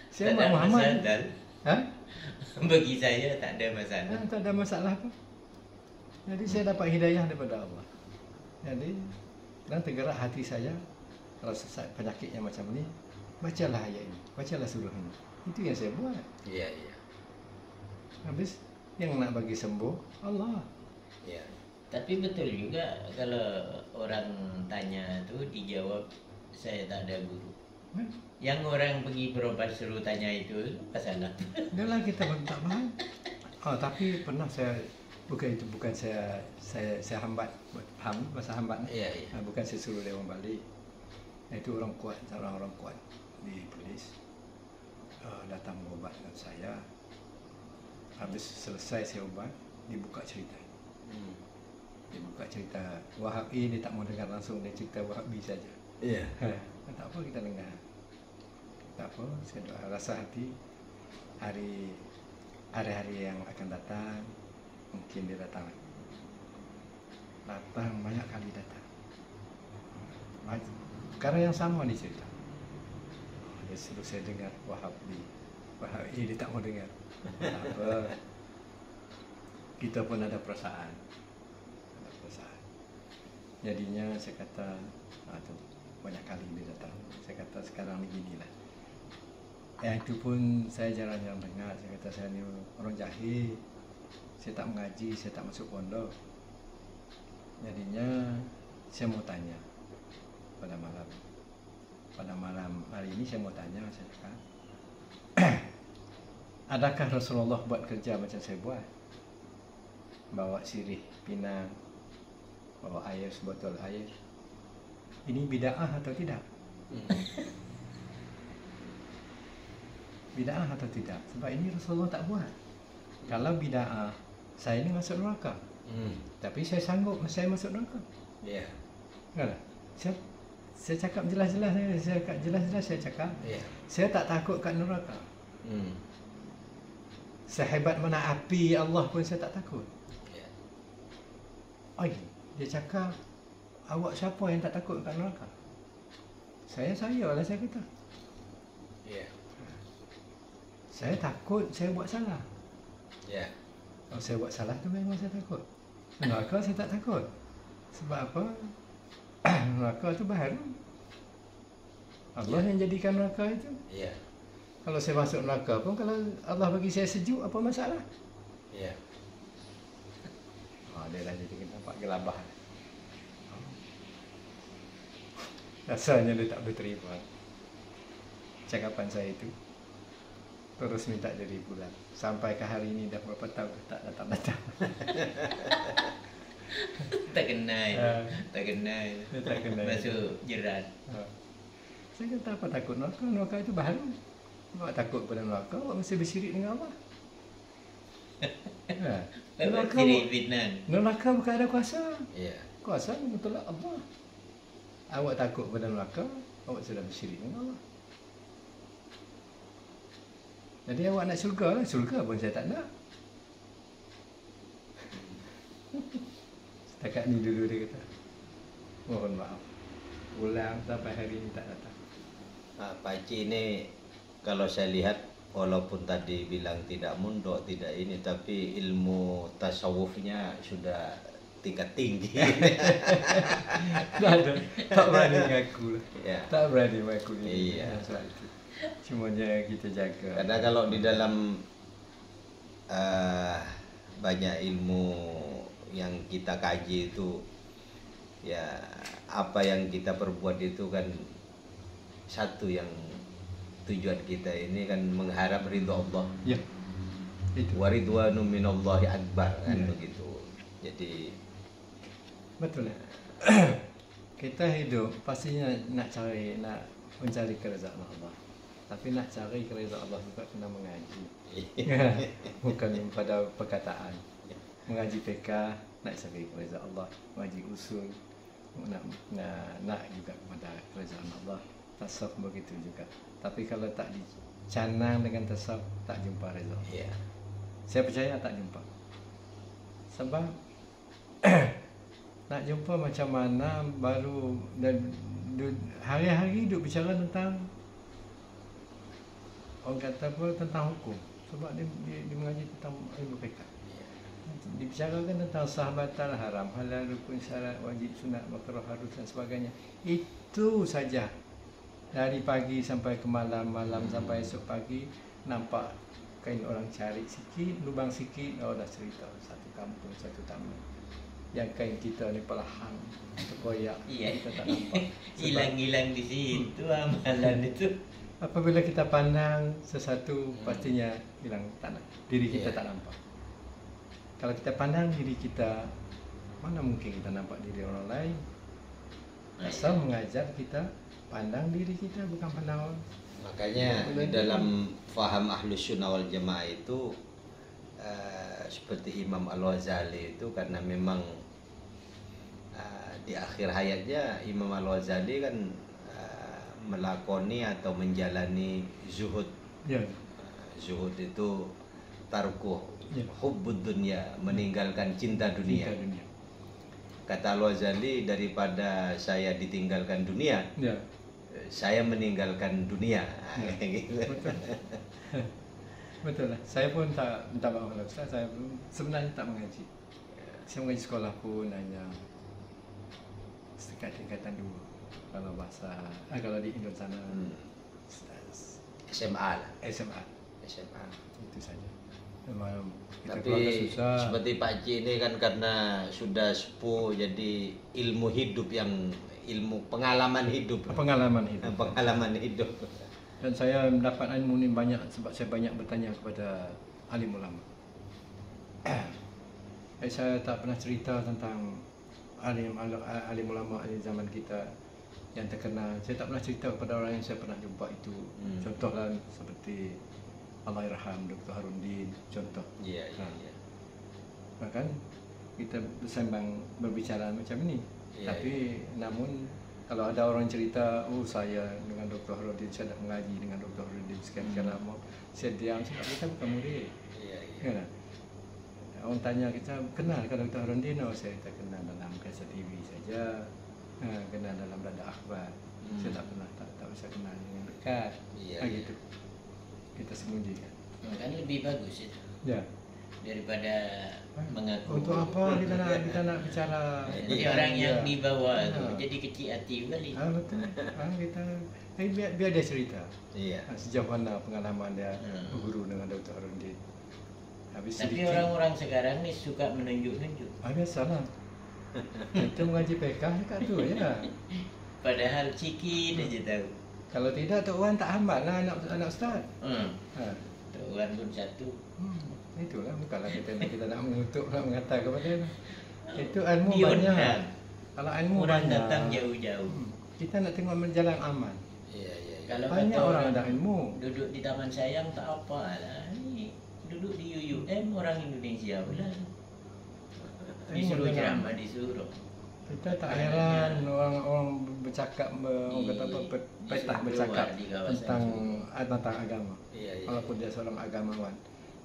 Saya Tak umat ada Muhammad. masalah. Ha? Bagi saya tak ada masalah. Tak ada masalah apa. Jadi saya dapat hidayah daripada Allah. Jadi dan tergerak hati saya kalau penyakit yang macam ni, bacalah ayat ini, bacalah surah ini. Itu yang saya buat. Iya iya. Habis yang nak bagi sembuh Allah. Iya. Tapi betul juga kalau orang tanya tu dijawab saya tak ada guru. Eh? Yang orang pergi berobat suruh tanya itu masalah. Itulah kita pun tak faham. Oh, tapi pernah saya bukan saya hambat masa hambat ni. Iya iya. Bukan saya suruh dia orang balik. Itu orang kuat, orang kuat di polis datang berobat dengan saya. Habis selesai saya ubat, dibuka cerita. Dibuka cerita Wahabi, dia tak mau dengar langsung, dia cerita Wahabi saja. Iya. Tak apa kita dengar. Tak apa, saya doa rasa hati hari-hari yang akan datang mungkin dia datang banyak kali datang. Perkara yang sama dia cerita. Dia suruh saya dengar Wahabi, dia tak mau dengar. Tak apa, kita pun ada perasaan. Jadinya saya kata tu banyak kali dia datang. Saya kata sekarang ni ginilah. Itu pun saya jarang-jarang dengar. Saya kata saya ni orang jahil. Saya tak mengaji, saya tak masuk pondok. Jadinya saya mau tanya pada malam hari ini saya mau tanya, saya cakap, adakah Rasulullah buat kerja macam saya buat? Bawa sirih pinang, bawa air sebotol air. Ini bid'ah atau tidak? Bid'ah atau tidak? Sebab ini Rasulullah tak buat. Kalau bid'ah, saya ini masuk neraka. Tapi saya sanggup saya masuk neraka. Iya. Kan? Saya cakap jelas-jelas, saya cakap. Iya. Saya tak takut kat neraka. Sehebat mana api Allah pun saya tak takut. Iya. Oh, dia cakap, awak siapa yang tak takut kat neraka? Saya lah, saya kata. Iya. Saya takut saya buat salah. Iya. Kalau saya buat salah tu memang saya takut. Neraka saya tak takut. Sebab apa? Neraka tu baharu. Allah yang jadikan neraka itu. Iya. Kalau saya masuk neraka pun, kalau Allah bagi saya sejuk, apa masalah? Iya. Dia dah jadi nampak gelabah. Rasanya dia tak berterima cakapan saya itu. Terus minta jadi bulan. Sampai ke hari ini dah berapa tahun tak datang-datang. Tak kenal. Tak kenal. Dia tak kenal. Masuk jerat. Saya kata apa takut neraka? Neraka itu baharu. Awak takut pada neraka, awak mesti bersyirik dengan Allah. Neraka, neraka bukan ada kuasa. Iya. Kuasa betul Allah. Awak takut pada neraka, awak sudah bersyirik dengan Allah. Jadi awak nak syurga lah. Syurga pun saya tak nak. Setakat ni dulu dia kata, mohon maaf, ulang sampai hari ini tak datang. Pak Haji ini kalau saya lihat walaupun tadi bilang tidak mondok, tidak ini, tapi ilmu tasawufnya sudah tingkat tinggi. Tak berani ngaku lah. Ya. Tak berani ngaku ini. Iya. Soal itu. Cumanya kita jaga. Karena kalau di dalam banyak ilmu yang kita kaji itu, ya apa yang kita perbuat itu kan satu, yang tujuan kita ini kan mengharap ridho Allah. Ya. Itu. Wa ridwanu minallahi akbar kan Ya. begitu. Jadi Betul ya. Kita hidup pastinya nak mencari keridhaan Allah. Tapi nak cari keridhaan Allah juga kena mengaji. Bukan pada perkataan. Mengaji PK nak cari keridhaan Allah, mengaji usul nak juga kepada keridhaan Allah. Tasawuf begitu juga. Tapi kalau tak dicanang dengan tasawuf, tak jumpa redha. ya. Saya percaya tak jumpa. Sebab nak jumpa macam mana baru dan hari-hari duduk bicara tentang orang kata apa, tentang hukum. Sebab dia mengaji tentang ilmu fiqh. Dibicarakan tentang sah batal, haram, halal, rukun, syarat, wajib, sunat, makruh, harus dan sebagainya. Itu saja. Dari pagi sampai ke malam, malam sampai esok pagi, nampak kain orang cari sikit, lubang sikit, oh dah cerita satu kampung, satu taman. Yang kain kita ni perlahan terkoyak, Iya. kita tak nampak. Sebab Hilang-hilang di situ amalan itu. apabila kita pandang sesuatu, pastinya hilang tanah. Diri kita Iya. tak nampak. Kalau kita pandang diri kita, mana mungkin kita nampak diri orang lain? Asal mengajar kita pandang diri kita, bukan pandang orang. Makanya di dalam faham Ahlus Sunnah wal Jamaah itu seperti Imam Al-Ghazali itu, karena memang di akhir hayatnya Imam Al-Ghazali kan melakoni atau menjalani zuhud. Ya, Zuhud itu tarkuh Ya. hubbud dunya, meninggalkan cinta dunia. cinta dunia. Kata Al-Ghazali, daripada saya ditinggalkan dunia, Ya, saya meninggalkan dunia. Ya. Kayak gitu. betul. Betul lah. Saya pun tak minta maaf lah Ustaz. Saya pun sebenarnya tak mengaji. Saya mengaji sekolah pun hanya sedekat tingkatan 2. Kalau bahasa, kalau di Indonesia sana SMA lah, SMA. SMA. Itu saja. Memang kita Tapi keluarga susah. seperti Pak Cik ini kan karena sudah sepuh, jadi ilmu hidup yang ilmu pengalaman hidup. Pengalaman hidup. Pengalaman hidup. Dan saya mendapat ilmu ini banyak sebab saya banyak bertanya kepada alim ulama. Saya tak pernah cerita tentang alim ulama di zaman kita yang terkenal. Saya tak pernah cerita kepada orang yang saya pernah jumpa itu. Contohlah seperti Allahyarham Dr. Haruddin, contoh. Iya, iya, iya. Bahkan kita bersembang berbicara macam ini. Iya, Tapi namun kalau ada orang cerita, oh saya dengan Dr. Haruddin, saya dah mengaji dengan Dr. Haruddin sekian lama, saya diam, saya kita bukan murid. Iya, iya. Ya, orang tanya kita, kenal ke Dr. Haruddin? Oh saya tak kenal dalam kaset TV saja, kenal dalam Dada Akhbar. Saya tak pernah, tak bisa kenal dengan dekat. Iya, Gitu. Kita sembunyikan. Kan lebih bagus itu Ya. daripada mengaku. Untuk apa kita nak bicara? Jadi orang yang Ya. di bawah tu Ya. jadi kecil hati kali. Betul. Kita biar dia cerita. Iya. Sejauh mana pengalaman dia Hmm. berguru dengan Dr. Haruddin. Habis Tapi sedikit. orang-orang sekarang ni suka menunjuk-nunjuk. Biasalah. Kita mengaji PK dekat tu ya. Padahal sikit aja tahu. Kalau tidak Tok Wan tak hambat lah anak ustaz. Ha. Tuan pun satu. Itulah bukanlah kita nak mengutuk, nak mengata kepada dia. Itu ilmu Diundang. banyak. Kalau ilmu Orang banyak. datang jauh-jauh. Kita nak tengok jalan aman. Iya, iya. Kalau Banyak kata orang ada ilmu. duduk di Taman Sayang tak apa lah. Ni duduk di UUM orang Indonesia pula. Disuruh Tengok ceramah disuruh. Kita tak heran orang bercakap, orang kata apa, petah bercakap di kawasan tentang agama. Iya, iya. Walaupun dia seorang agamawan,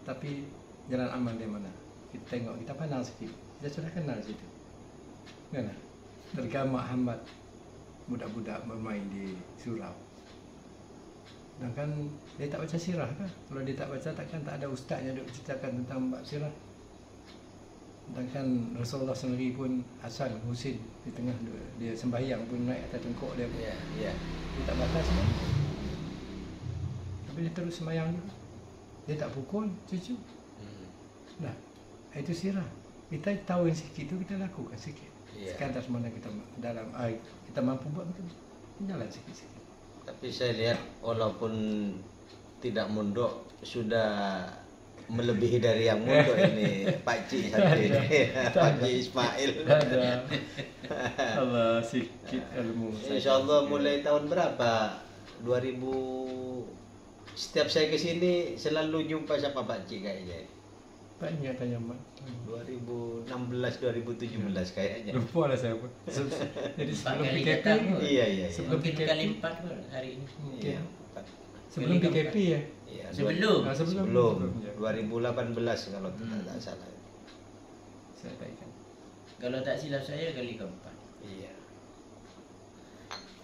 tapi jalan aman dia mana? Kita tengok, kita pandang sikit, dia sudah kenal situ. Kan? Tergamak hambat budak-budak bermain di surau. Sedangkan dia tak baca sirah kan? Kalau dia tak baca takkan tak ada ustaznya duk ceritakan tentang bab sirah. Sedangkan Rasulullah sendiri pun Hasan Husin di tengah dia sembahyang pun naik atas tengkok dia pun. Ya. Dia tak batas semua. Tapi dia terus sembahyang juga. Dia tak pukul cucu. Nah, itu sirah. Kita tahu yang sikit tu kita lakukan sikit. Sekadar mana kita dalam kita mampu buat kita jalan sikit-sikit. Tapi saya lihat walaupun tidak mondok sudah melebihi dari yang mondok ini Pak Cik satu ini, Pak Cik Ismail. Ada. Allah sikit ilmu. Insyaallah mulai tahun berapa? 2000. Setiap saya ke sini selalu jumpa siapa Pak Cik kayaknya. Banyak tanya mak. 2016 2017 kayaknya. Lupa lah saya pun. Jadi sebelum kali PKP. datang. Iya. Sebelum Mungkin PKP. kali 4 pun hari ini. Iya. Sebelum Kali PKP ya. Iya, Sebelum. Nah, sebelum ya. 2018 kalau tidak salah. Saya tak ingat. Kalau tak silap saya kali keempat. Iya.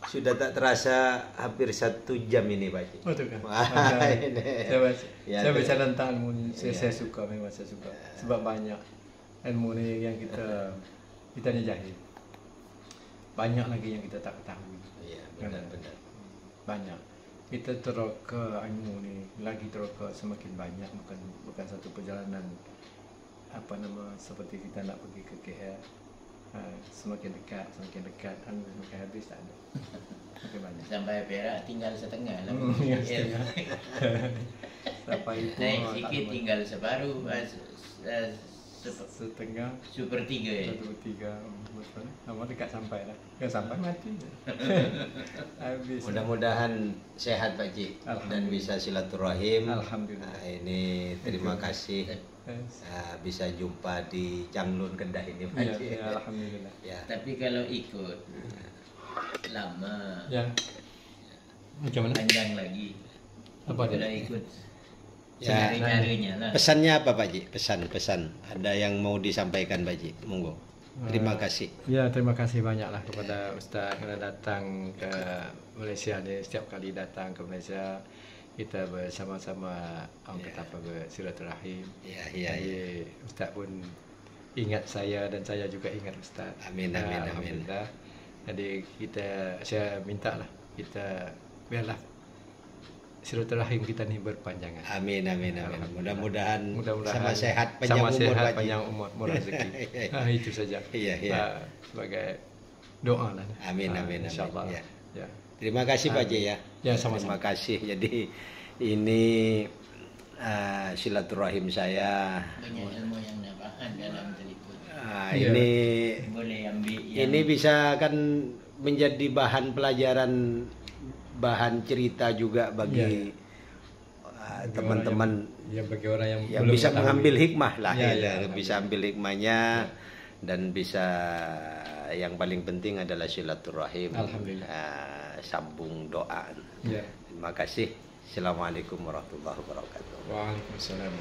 Sudah tak terasa hampir 1 jam ini Pak Cik. Oh tu kan. Wah, ini. Saya baca, Ya, saya tu. baca tentang ilmu ni. Ya. Saya suka, memang saya suka. Sebab banyak ilmu ni yang kita ni jahil. Banyak lagi yang kita tak ketahui. Iya, benar-benar. Banyak. Kita teroka ilmu ni lagi teroka semakin banyak, bukan satu perjalanan seperti kita nak pergi ke KL. Semakin dekat ilmu semakin habis tak ada. Semakin banyak. Sampai Perak tinggal setengah lah. Ya, setengah. Sampai itu Naik tak sikit ada tinggal separuh. setengah Super 3 ya. 1/3 betul. Lama dekat sampai lah. Kan sampai mati. Habis. Mudah-mudahan sehat Pak Cik dan Alhamdulillah. bisa silaturahim. Alhamdulillah. Nah, ini terima kasih bisa jumpa di Janglun Kedah ini Pak Ya, Cik. ya, alhamdulillah. Ya. Tapi kalau ikut lama Ya. Macam mana? panjang lagi. Apa dia? Kalau ikut Ya. caranya lah. Pesannya apa Pak Cik? Pesan. Ada yang mau disampaikan Pak Cik? Monggo. Terima kasih. Ya, terima kasih banyaklah kepada Ustaz kerana datang ke Malaysia ni. Setiap kali datang ke Malaysia, kita bersama-sama orang kata apa bersilaturahim. Ya. Jadi Ustaz pun ingat saya dan saya juga ingat Ustaz. Amin. Alhamdulillah. Jadi saya mintalah kita biarlah silaturahim kita ni berpanjangan. Amin. Mudah-mudahan sama Mudah-mudahan sehat panjang sama umur sehat, Pak Cik. panjang umur, murah rezeki. Itu saja. Iya. Sebagai doa lah. Amin. Insyaallah. Ya. Ya. Terima kasih Pak Cik ya. Ya, sama-sama. Terima kasih. Jadi ini silaturahim saya. Banyak ilmu yang nambahan dalam telepon. Iya. Ini Boleh ambil ini bisa kan menjadi bahan pelajaran, bahan cerita juga bagi teman-teman Bagi orang yang yang belum bisa mengetahui. mengambil hikmah lah, Ya, bisa ambil hikmahnya dan bisa yang paling penting adalah silaturahim. Alhamdulillah. Sambung doa. Ya. Terima kasih. Assalamualaikum warahmatullahi wabarakatuh. Waalaikumsalam.